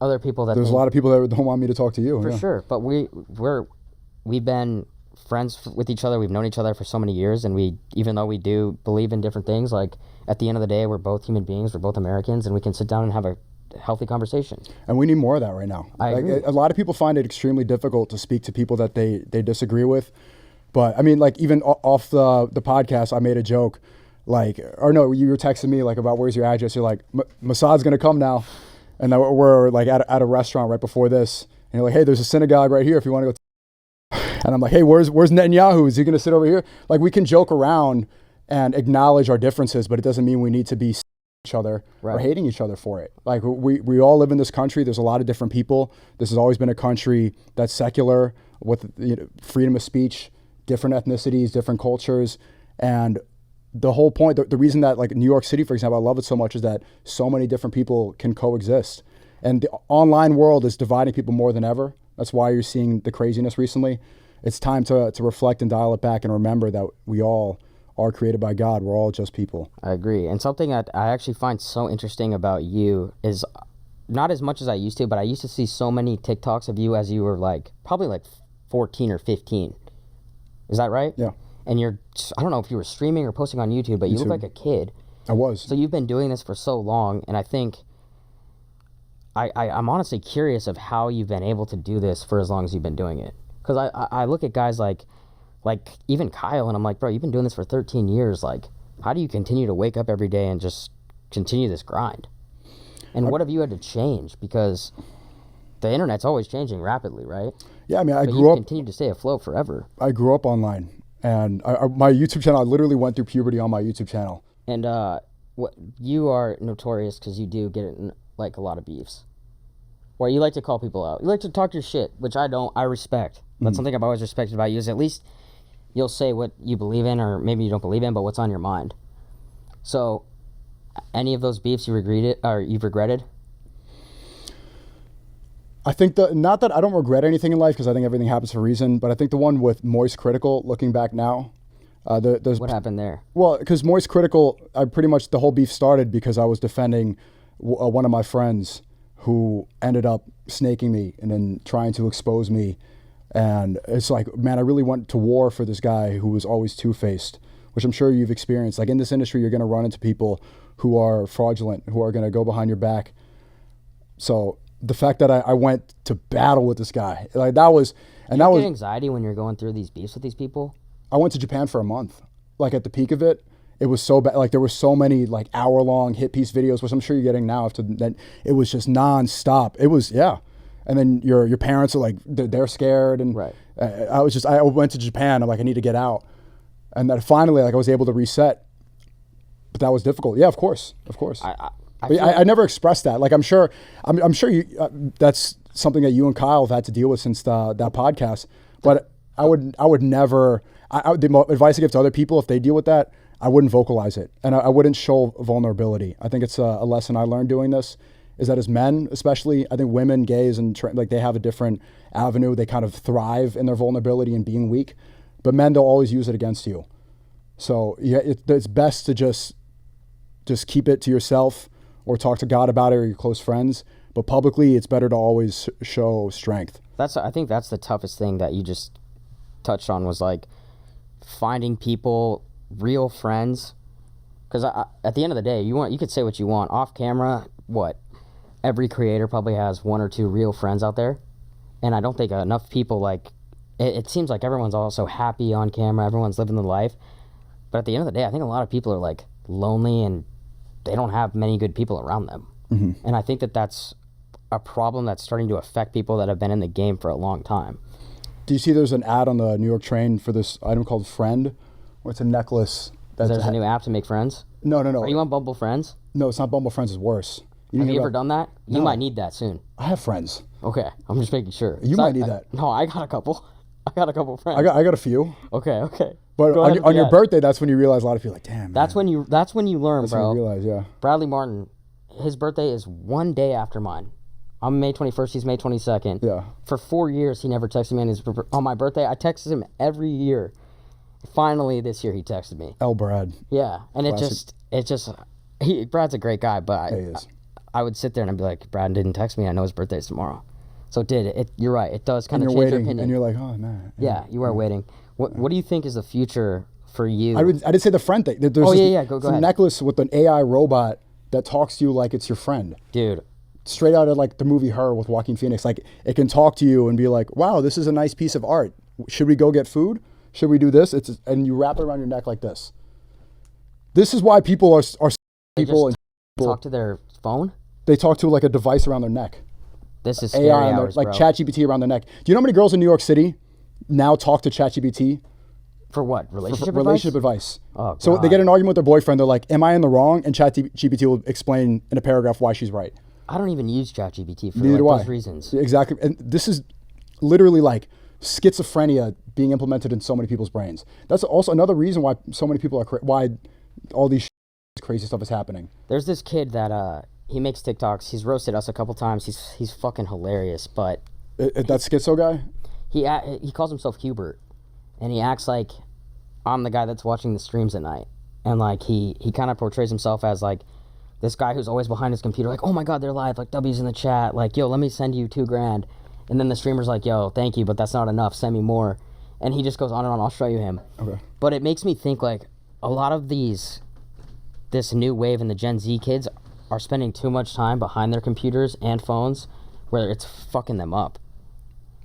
Other people that there's a lot of people that don't want me to talk to you. For sure, but we've been friends with each other. We've known each other for so many years, and even though we do believe in different things, like at the end of the day, we're both human beings. We're both Americans, and we can sit down and have a healthy conversation. And we need more of that right now. I agree. A lot of people find it extremely difficult to speak to people that they disagree with. But I mean, like even off the podcast, I made a joke, like, or no, you were texting me like about where's your address. You're like, Mossad's gonna come now, and we're like at a restaurant right before this, and you're like, hey, there's a synagogue right here if you want to go. And I'm like, hey, where's Netanyahu? Is he gonna sit over here? Like, we can joke around and acknowledge our differences, but it doesn't mean we need to be each other or hating each other for it. Like, we all live in this country. There's a lot of different people. This has always been a country that's secular with freedom of speech, different ethnicities, different cultures. And the whole point, the reason that like New York City, for example, I love it so much is that so many different people can coexist. And the online world is dividing people more than ever. That's why you're seeing the craziness recently. It's time to reflect and dial it back and remember that we all are created by God. We're all just people. I agree. And something that I actually find so interesting about you is not as much as I used to, but I used to see so many TikToks of you as you were like probably like 14 or 15. Is that right? Yeah. And I don't know if you were streaming or posting on YouTube, but you look like a kid. I was. So you've been doing this for so long, and I think I'm honestly curious of how you've been able to do this for as long as you've been doing it. Because I look at guys like even Kyle, and I'm like, bro, you've been doing this for 13 years. Like, how do you continue to wake up every day and just continue this grind? And what have you had to change? Because the internet's always changing rapidly, right? Yeah, I mean, But you've continued to stay afloat forever. I grew up online, and my YouTube channel, I literally went through puberty on my YouTube channel. And you are notorious because you do get in like a lot of beefs, where you like to call people out. You like to talk your shit, which I don't. I respect. That's something I've always respected about you. Is at least you'll say what you believe in, or maybe you don't believe in, but what's on your mind. So, any of those beefs you've regretted? I think not that I don't regret anything in life, because I think everything happens for a reason, but I think the one with Moist Critical, looking back now, what happened there? Well, because Moist Critical, the whole beef started because I was defending one of my friends who ended up snaking me and then trying to expose me. And it's like, man, I really went to war for this guy who was always two-faced, which I'm sure you've experienced. Like in this industry, you're going to run into people who are fraudulent, who are going to go behind your back. So the fact that I went to battle with this guy, like that was, and that was anxiety when you're going through these beefs with these people. I went to Japan for a month. Like at the peak of it, it was so bad. Like there were so many like hour-long hit piece videos, which I'm sure you're getting now. After that, it was just nonstop. It was And then your parents are like they're scared, and right. I went to Japan. I'm like, I need to get out, and then finally like I was able to reset, but that was difficult. Yeah, of course. I never expressed that. Like I'm sure you. That's something that you and Kyle have had to deal with since that podcast. But I would never. The advice I give to other people, if they deal with that, I wouldn't vocalize it, and I wouldn't show vulnerability. I think it's a lesson I learned doing this, is that as men, especially, I think women, gays, and like they have a different avenue. They kind of thrive in their vulnerability and being weak, but men, they'll always use it against you. So yeah, it's best to just keep it to yourself, or talk to God about it, or your close friends. But publicly, it's better to always show strength. I think that's the toughest thing that you just touched on, was like finding people, real friends. Because at the end of the day, you could say what you want off camera. Every creator probably has one or two real friends out there, and I don't think enough people like. It seems like everyone's also happy on camera. Everyone's living the life, but at the end of the day, I think a lot of people are like lonely and they don't have many good people around them. Mm-hmm. And I think that's a problem that's starting to affect people that have been in the game for a long time. Do you see there's an ad on the New York train for this item called Friend, where it's a necklace? There's a new app to make friends? No. Are you on Bumble Friends? No, it's not Bumble Friends. It's worse. Have you ever done that? No. You might need that soon. I have friends. Okay, I'm just making sure. You might need that. No, I got a couple. I got a couple friends. I got a few. Okay. But on your birthday, that's when you realize a lot of people are like, damn, man. That's when you learn, that's bro. When you realize, yeah. Bradley Martin, his birthday is one day after mine. I'm May 21st, he's May 22nd. Yeah. For 4 years, he never texted me on my birthday. I texted him every year. Finally, this year, he texted me. Brad. Yeah, and Brad's a great guy, but he is. I would sit there and I'd be like, Brad didn't text me. I know his birthday's tomorrow. So you're right. It does kind of change your opinion. And you're like, oh, man. Yeah, you are waiting. What do you think is the future for you? I did say the friend thing. There's go ahead. necklace with an AI robot that talks to you like it's your friend. Dude. Straight out of like the movie Her with Joaquin Phoenix. Like it can talk to you and be like, wow, this is a nice piece of art. Should we go get food? Should we do this? And you wrap it around your neck like this. This is why people are people talk to their phone? They talk to like a device around their neck. This is scary AI hours, like bro. ChatGPT around their neck. Do you know how many girls in New York City now talk to ChatGPT? For what? Relationship advice? Oh, God. So they get in an argument with their boyfriend. They're like, am I in the wrong? And ChatGPT will explain in a paragraph why she's right. I don't even use ChatGPT for those reasons. Exactly. And this is literally like schizophrenia being implemented in so many people's brains. That's also another reason why so many people are why all these crazy stuff is happening. There's this kid that he makes TikToks. He's roasted us a couple times. He's fucking hilarious. But That schizo guy? He calls himself Hubert, and he acts like I'm the guy that's watching the streams at night, and like he kind of portrays himself as like this guy who's always behind his computer, like, oh my god, they're live, like W's in the chat, like, yo, let me send you $2,000, and then the streamer's like, yo, thank you, but that's not enough, send me more, and he just goes on and on. I'll show you him. Okay. But it makes me think like a lot of this new wave and the Gen Z kids are spending too much time behind their computers and phones, where it's fucking them up.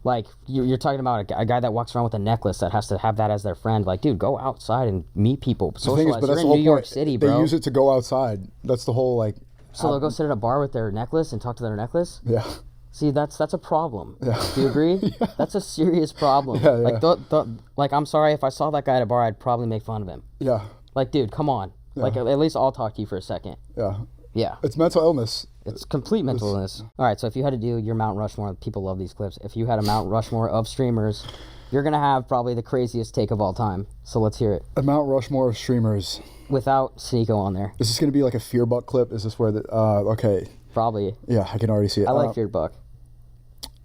Like, you're talking about a guy that walks around with a necklace that has to have that as their friend. Like, dude, go outside and meet people. Socialize. You're in New York City, bro. They use it to go outside. That's the whole, like... So they'll go sit at a bar with their necklace and talk to their necklace? Yeah. See, that's a problem. Yeah. Do you agree? Yeah. That's a serious problem. Yeah, yeah. Like, I'm sorry, if I saw that guy at a bar, I'd probably make fun of him. Yeah. Like, dude, come on. Yeah. Like, at least I'll talk to you for a second. Yeah. Yeah. It's mental illness. It's complete mental illness. All right, so if you had to do your Mount Rushmore, people love these clips. If you had a Mount Rushmore of streamers, you're going to have probably the craziest take of all time. So let's hear it. A Mount Rushmore of streamers. Without Sneako on there. Is this going to be like a Fear Buck clip? Is this where the... okay. Probably. Yeah, I can already see it. I like Fear Buck.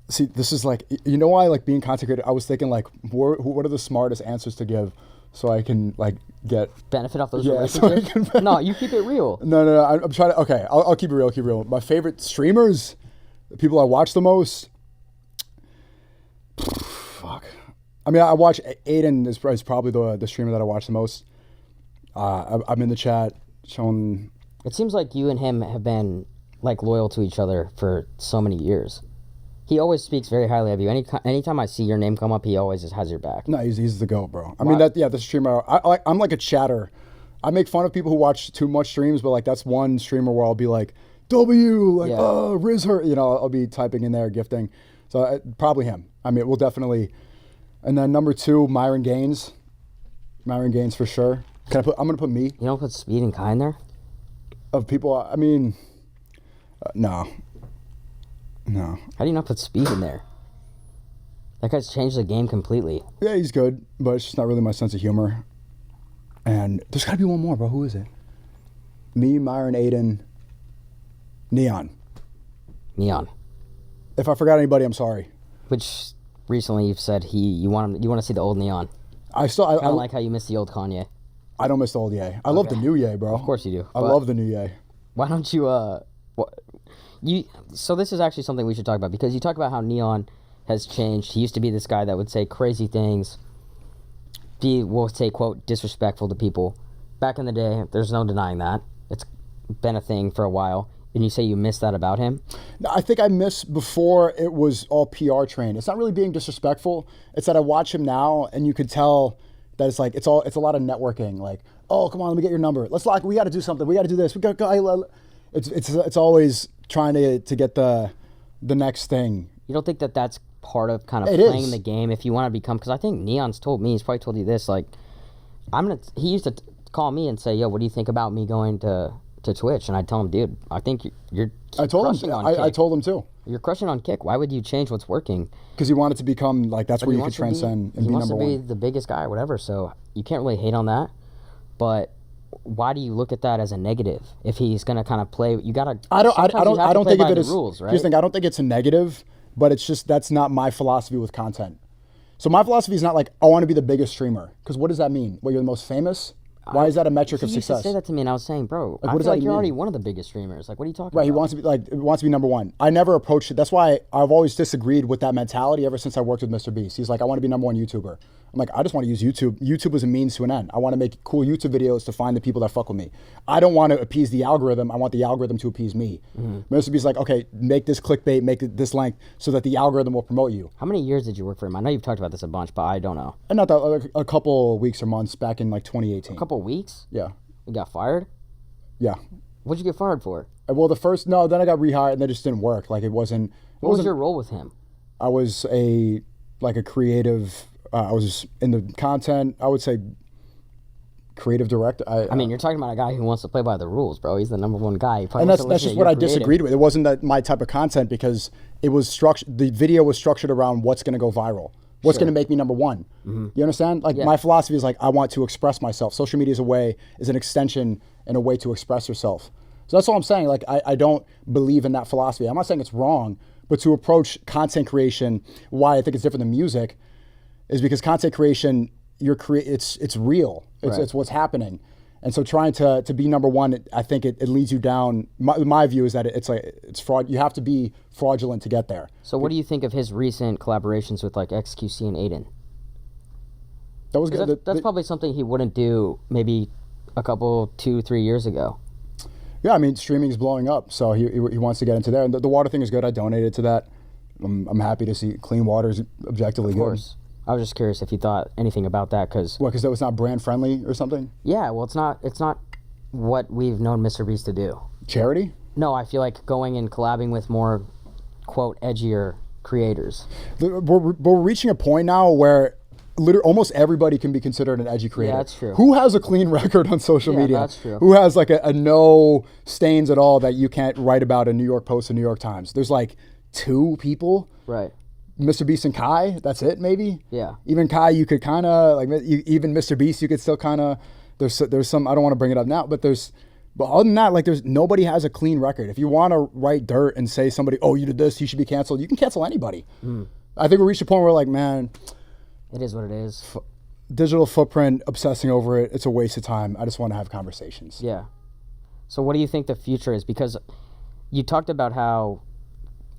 See, this is like... You know why, like, being content creator, I was thinking, like, what are the smartest answers to give so I can, like, get... Benefit off those relationships? No, you keep it real. No. I'm trying to... Okay, I'll keep it real. My favorite streamers, the people I watch the most... Fuck. I mean, I watch... Aiden is probably the streamer that I watch the most. I'm in the chat showing... It seems like you and him have been, like, loyal to each other for so many years. He always speaks very highly of you. Anytime I see your name come up, he always has your back. No, he's the GOAT, bro. I mean, the streamer, I'm like a chatter. I make fun of people who watch too much streams, but like that's one streamer where I'll be like, Riz her, I'll be typing in there, gifting. So probably him. I mean, we'll definitely. And then number 2, Myron Gaines. Myron Gaines for sure. I'm going to put me. You don't put Speed and Kai in there? Of people, I mean, no. No. How do you not put Speed in there? That guy's changed the game completely. Yeah, he's good, but it's just not really my sense of humor. And there's got to be one more, bro. Who is it? Me, Myron, Aiden, Neon. Neon. If I forgot anybody, I'm sorry. Which recently you've said you want to see the old Neon. I don't like how you miss the old Kanye. I don't miss the old Ye. I love the new Ye, bro. Of course you do. I love the new Ye. Why don't you So this is actually something we should talk about, because you talk about how Neon has changed. He used to be this guy that would say crazy things, we'll say, quote, disrespectful to people. Back in the day, there's no denying that. It's been a thing for a while. And you say you miss that about him? No, I think I miss before it was all PR trained. It's not really being disrespectful. It's that I watch him now and you could tell that it's like, it's a lot of networking. Like, oh, come on, let me get your number. We got to do something. We got to do this. It's always trying to get the next thing. You don't think that that's part of kind of playing the game if you want to become, because I think Neon's told me, he's probably told you this, like, he used to call me and say, yo, what do you think about me going to Twitch? And I'd tell him, dude, I think you're crushing on Kick. I told him too. You're crushing on Kick. Why would you change what's working? Because he wanted to become, like, that's where you could transcend and be number one. He wants to be the biggest guy or whatever, so you can't really hate on that. But why do you look at that as a negative? If he's gonna kind of play, you gotta. I don't think of it as rules, right? Here's the thing, I don't think it's a negative, but it's just that's not my philosophy with content. So my philosophy is not like I want to be the biggest streamer, because what does that mean? Well, you're the most famous. Why is that a metric of success? He used to say that to me, and I was saying, bro, I feel like you're already one of the biggest streamers. Like, what are you talking about? Right, he wants to be number one. I never approached it. That's why I've always disagreed with that mentality ever since I worked with Mr. Beast. He's like, I want to be number one YouTuber. I'm like, I just want to use YouTube. YouTube was a means to an end. I want to make cool YouTube videos to find the people that fuck with me. I don't want to appease the algorithm. I want the algorithm to appease me. Mm-hmm. Mr. Beast's like, okay, make this clickbait, make it this length, so that the algorithm will promote you. How many years did you work for him? I know you've talked about this a bunch, but I don't know. And not that, a couple weeks or months back in like 2018. A couple weeks? Yeah. You got fired? Yeah. What'd you get fired for? Well, then I got rehired and that just didn't work. Like, it wasn't. What was your role with him? I was a creative. I was in the content. I would say creative director. I mean, you're talking about a guy who wants to play by the rules, bro. He's the number one guy. And that's just what I disagreed with. It wasn't my type of content, because it was structured. The video was structured around what's going to go viral. What's going to make me number one? Mm-hmm. You understand? Like, my philosophy is like, I want to express myself. Social media is an extension and a way to express yourself. So that's all I'm saying. Like, I don't believe in that philosophy. I'm not saying it's wrong, but to approach content creation, why I think it's different than music, is because content creation, it's real. It's what's happening. And so trying to be number one, I think it leads you down. My view is that it's fraud. You have to be fraudulent to get there. So what do you think of his recent collaborations with like XQC and Aiden? That was good. That's probably something he wouldn't do maybe a couple, 2-3 years ago. Yeah, I mean, streaming is blowing up, so he wants to get into there. And the water thing is good. I donated to that. I'm happy to see clean water is objectively good. Of course. I was just curious if you thought anything about that, because... What, because that was not brand friendly or something? Yeah, well, it's not what we've known Mr. Beast to do. Charity? No, I feel like going and collabing with more, quote, edgier creators. We're reaching a point now where almost everybody can be considered an edgy creator. Yeah, that's true. Who has a clean record on social media? Yeah, that's true. Who has like a no stains at all that you can't write about in New York Post and New York Times? There's like 2 people. Right. Mr. Beast and Kai, that's it maybe? Yeah. Even Kai, you could kind of, like, even Mr. Beast, you could still kind of, there's some, I don't want to bring it up now, but other than that, like, nobody has a clean record. If you want to write dirt and say somebody, oh, you did this, you should be canceled, you can cancel anybody. I think we reached a point where, like, man. It is what it is. Digital footprint, obsessing over it, it's a waste of time. I just want to have conversations. Yeah. So what do you think the future is? Because you talked about how,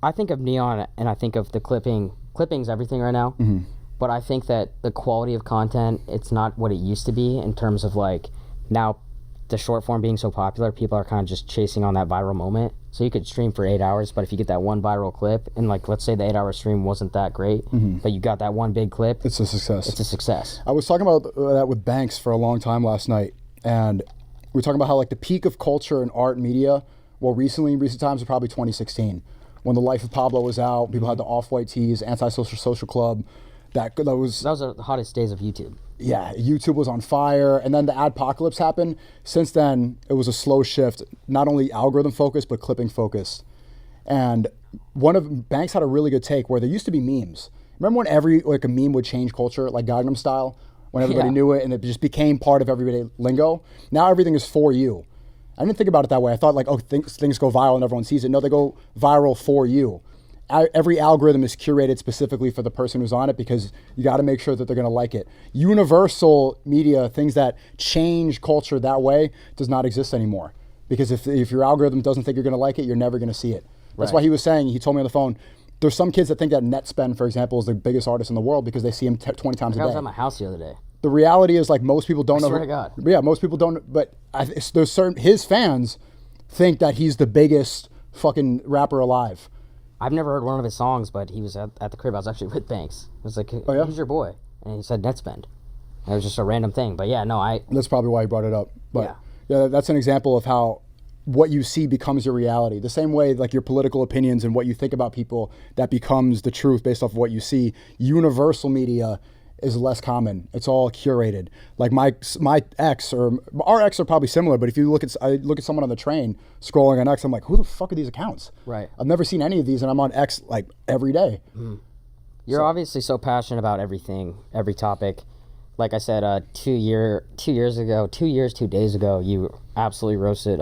I think of Neon and I think of the clipping's everything right now. Mm-hmm. But I think that the quality of content, it's not what it used to be in terms of like now the short form being so popular, people are kind of just chasing on that viral moment. So you could stream for 8 hours, but if you get that one viral clip and like, let's say the 8-hour stream wasn't that great, but you got that one big clip. It's a success. It's a success. I was talking about that with Banks for a long time last night. And we were talking about how like the peak of culture and art and media, well, recent times are probably 2016. When The Life of Pablo was out, people had the Off-White tees, Antisocial Social Club. That was the hottest days of YouTube. Yeah, YouTube was on fire, and then the adpocalypse happened. Since then, it was a slow shift, not only algorithm focused, but clipping focused. And Banks had a really good take where there used to be memes. Remember when a meme would change culture, like Gangnam Style, when everybody knew it and it just became part of everyday lingo? Now everything is for you. I didn't think about it that way. I thought like, oh, things go viral and everyone sees it. No, they go viral for you. Every algorithm is curated specifically for the person who's on it because you got to make sure that they're going to like it. Universal media, things that change culture that way, does not exist anymore. Because if your algorithm doesn't think you're going to like it, you're never going to see it. That's why he was saying, he told me on the phone, there's some kids that think that Netspend, for example, is the biggest artist in the world because they see him 20 times a day. I was at my house the other day. The reality is like most people don't know. I swear to God. Yeah, most people don't. But there's his fans think that he's the biggest fucking rapper alive. I've never heard one of his songs, but he was at the crib. I was actually with Banks. I was like, oh, yeah? Who's your boy? And he said Netspend. It was just a random thing. But yeah, no, That's probably why he brought it up. But yeah, that's an example of how what you see becomes your reality. The same way like your political opinions and what you think about people, that becomes the truth based off of what you see. Universal media is less common. It's all curated. Like my ex or our ex are probably similar, but if you look at someone on the train scrolling on X, I'm like, who the fuck are these accounts? Right. I've never seen any of these, and I'm on X like every day. You're obviously so passionate about everything, every topic. Like I said, 2 days ago, you absolutely roasted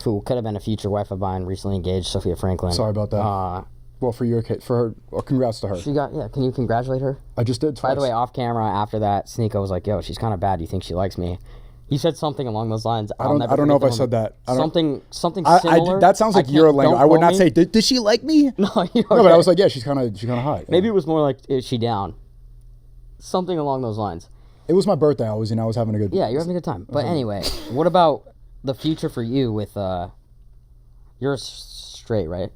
who could have been a future wife of mine, recently engaged, Sophia Franklin. Sorry about that. Well, for her, well, congrats to her. Can you congratulate her? I just did twice. By the way, off camera, after that, Sneako was like, yo, she's kind of bad. Do you think she likes me? You said something along those lines. I don't know if I said that. Something similar. That sounds like your lingo. I would not say, did she like me? No, okay. No, but I was like, yeah, she's kind of hot. Maybe it was more like, is she down? Something along those lines. It was my birthday. I was having a good. Yeah, you're having a good time. But anyway, what about the future for you with you're straight, right?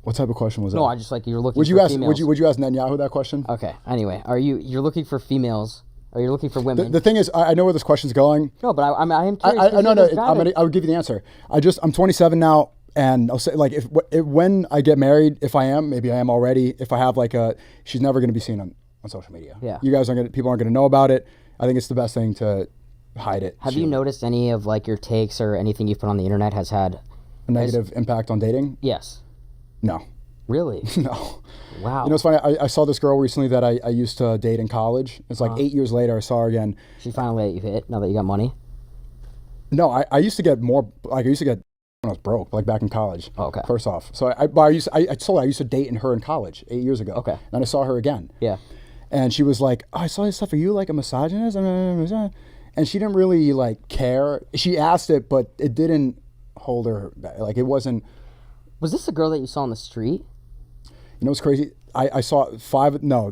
What type of question was that? No, I just like you're looking for females. Would you ask Netanyahu that question? Okay. Anyway, you're looking for females? Are you looking for women? The thing is, I know where this question's going. No, but I am curious. I would give you the answer. I'm 27 now, and I'll say like if when I get married, if I am, maybe I am already. If I have like she's never going to be seen on social media. Yeah. You guys people aren't going to know about it. I think it's the best thing to hide it. Have you noticed any of like your takes or anything you've put on the internet has had a negative impact on dating? Yes. No. Really? No. Wow. You know, it's funny. I saw this girl recently that I used to date in college. It's like 8 years later, I saw her again. She finally let you hit now that you got money? No, I used to get more. Like I used to get when I was broke, like back in college. Oh, okay. First off, so I told her I used to date her in college 8 years ago. Okay. And I saw her again. Yeah. And she was like, oh, I saw this stuff. Are you like a misogynist? And she didn't really like care. She asked it, but it didn't hold her back. Like it wasn't. Was this a girl that you saw on the street? You know what's crazy? I saw 5. No,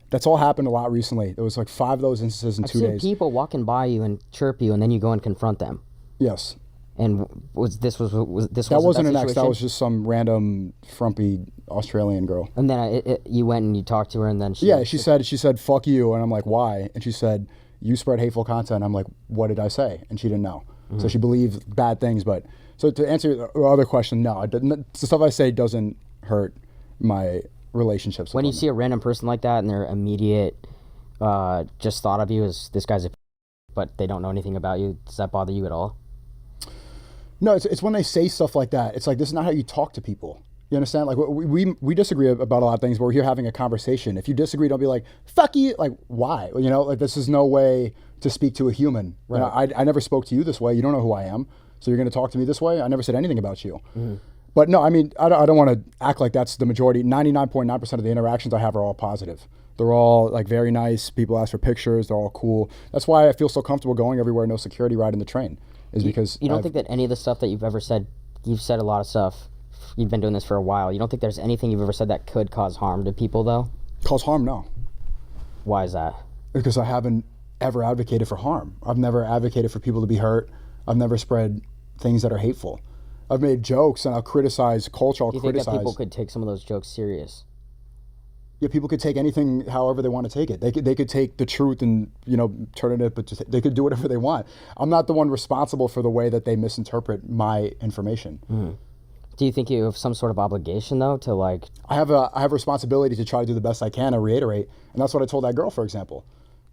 that's all happened a lot recently. There was like 5 of those instances in I've 2 seen days. people walking by you and chirp you, and then you go and confront them. Yes. And this was That wasn't an ex. That situation? was just some random frumpy Australian girl. And then you went and you talked to her, and then She said fuck you, and I'm like, why? And she said, you spread hateful content. I'm like, what did I say? And she didn't know. Mm-hmm. So she believed bad things. But so to answer your other question, no, the stuff I say doesn't hurt my relationships. When you see a random person like that and their immediate just thought of you as this guy's but they don't know anything about you, does that bother you at all? No, it's when they say stuff like that. It's like, this is not how you talk to people. You understand? Like we disagree about a lot of things, but we're here having a conversation. If you disagree, don't be like, fuck you. Like, why? You know, like this is no way to speak to a human. Right. You know, I never spoke to you this way. You don't know who I am. So you're going to talk to me this way? I never said anything about you. Mm-hmm. But no, I mean, I don't want to act like that's the majority. 99.9% of the interactions I have are all positive. They're all like very nice. People ask for pictures. They're all cool. That's why I feel so comfortable going everywhere, no security, riding the train. Because you don't think that any of the stuff that you've ever said, you've said a lot of stuff, you've been doing this for a while, you don't think there's anything you've ever said that could cause harm to people, though? Cause harm? No. Why is that? Because I haven't ever advocated for harm. I've never advocated for people to be hurt. I've never spread things that are hateful. I've made jokes and I'll criticize culture. Do you think that people could take some of those jokes serious? Yeah, people could take anything however they want to take it. They could take the truth and, you know, turn it, but they could do whatever they want. I'm not the one responsible for the way that they misinterpret my information. Mm. Do you think you have some sort of obligation, though, to like... I have a responsibility to try to do the best I can and reiterate, and that's what I told that girl, for example.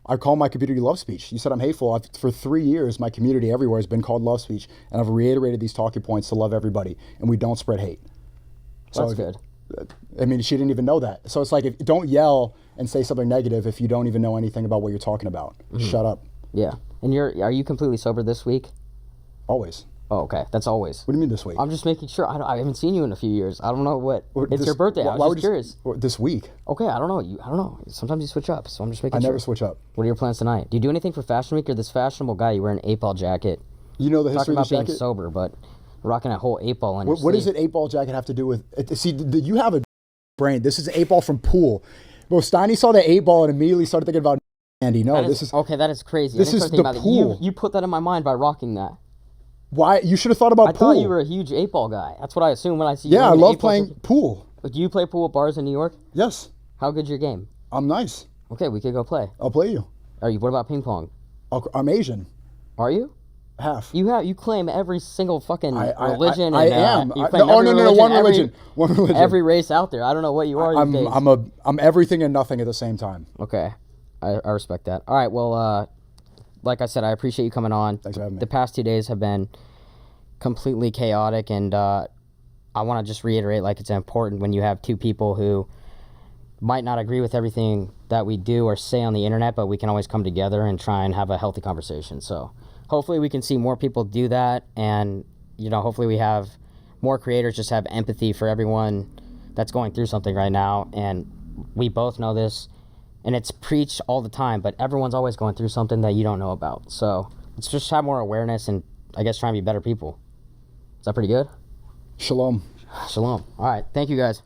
I call my community love speech. You said I'm hateful. For 3 years, my community everywhere has been called love speech, and I've reiterated these talking points to love everybody, and we don't spread hate. That's good. I mean, she didn't even know that. So it's like, don't yell and say something negative if you don't even know anything about what you're talking about. Mm-hmm. Shut up. Yeah. And are you completely sober this week? Always. Oh, okay. That's always. What do you mean this week? I'm just making sure. I haven't seen you in a few years. I don't know what. It's your birthday. I was just curious. This week? Okay, I don't know. I don't know. Sometimes you switch up, so I'm just making sure. I never switch up. What are your plans tonight? Do you do anything for Fashion Week, or this fashionable guy you wear an 8-ball jacket? You know the history of this jacket? Talking about being sober, but rocking a whole 8-ball on your sleeve. What does an 8-ball jacket have to do with... See, you have a brain. This is an 8-ball from pool. Well, Steiny saw the 8-ball and immediately started thinking about Andy. No, this is... Okay, that is crazy. This is the pool. You put that in my mind by rocking that. Why? You should have thought about pool. I thought you were a huge 8-ball guy. That's what I assume when I see you. Yeah, I love playing pool. Do you play pool at bars in New York? Yes. How good's your game? I'm nice. Okay, we could go play. I'll play you. What about ping pong? I'm Asian. Are you? Half. You claim every single fucking religion. I am. You claim one religion. One religion. Every race out there. I don't know what you are. I'm everything and nothing at the same time. Okay, I respect that. All right. Well, like I said, I appreciate you coming on. Thanks for having me. The past 2 days have been completely chaotic, and I want to just reiterate, like, it's important when you have two people who might not agree with everything that we do or say on the internet, but we can always come together and try and have a healthy conversation. So hopefully we can see more people do that, and, you know, hopefully we have more creators just have empathy for everyone that's going through something right now. And we both know this, and it's preached all the time, but everyone's always going through something that you don't know about. So let's just have more awareness and, I guess, try and be better people. Is that pretty good? Shalom. Shalom. All right. Thank you, guys.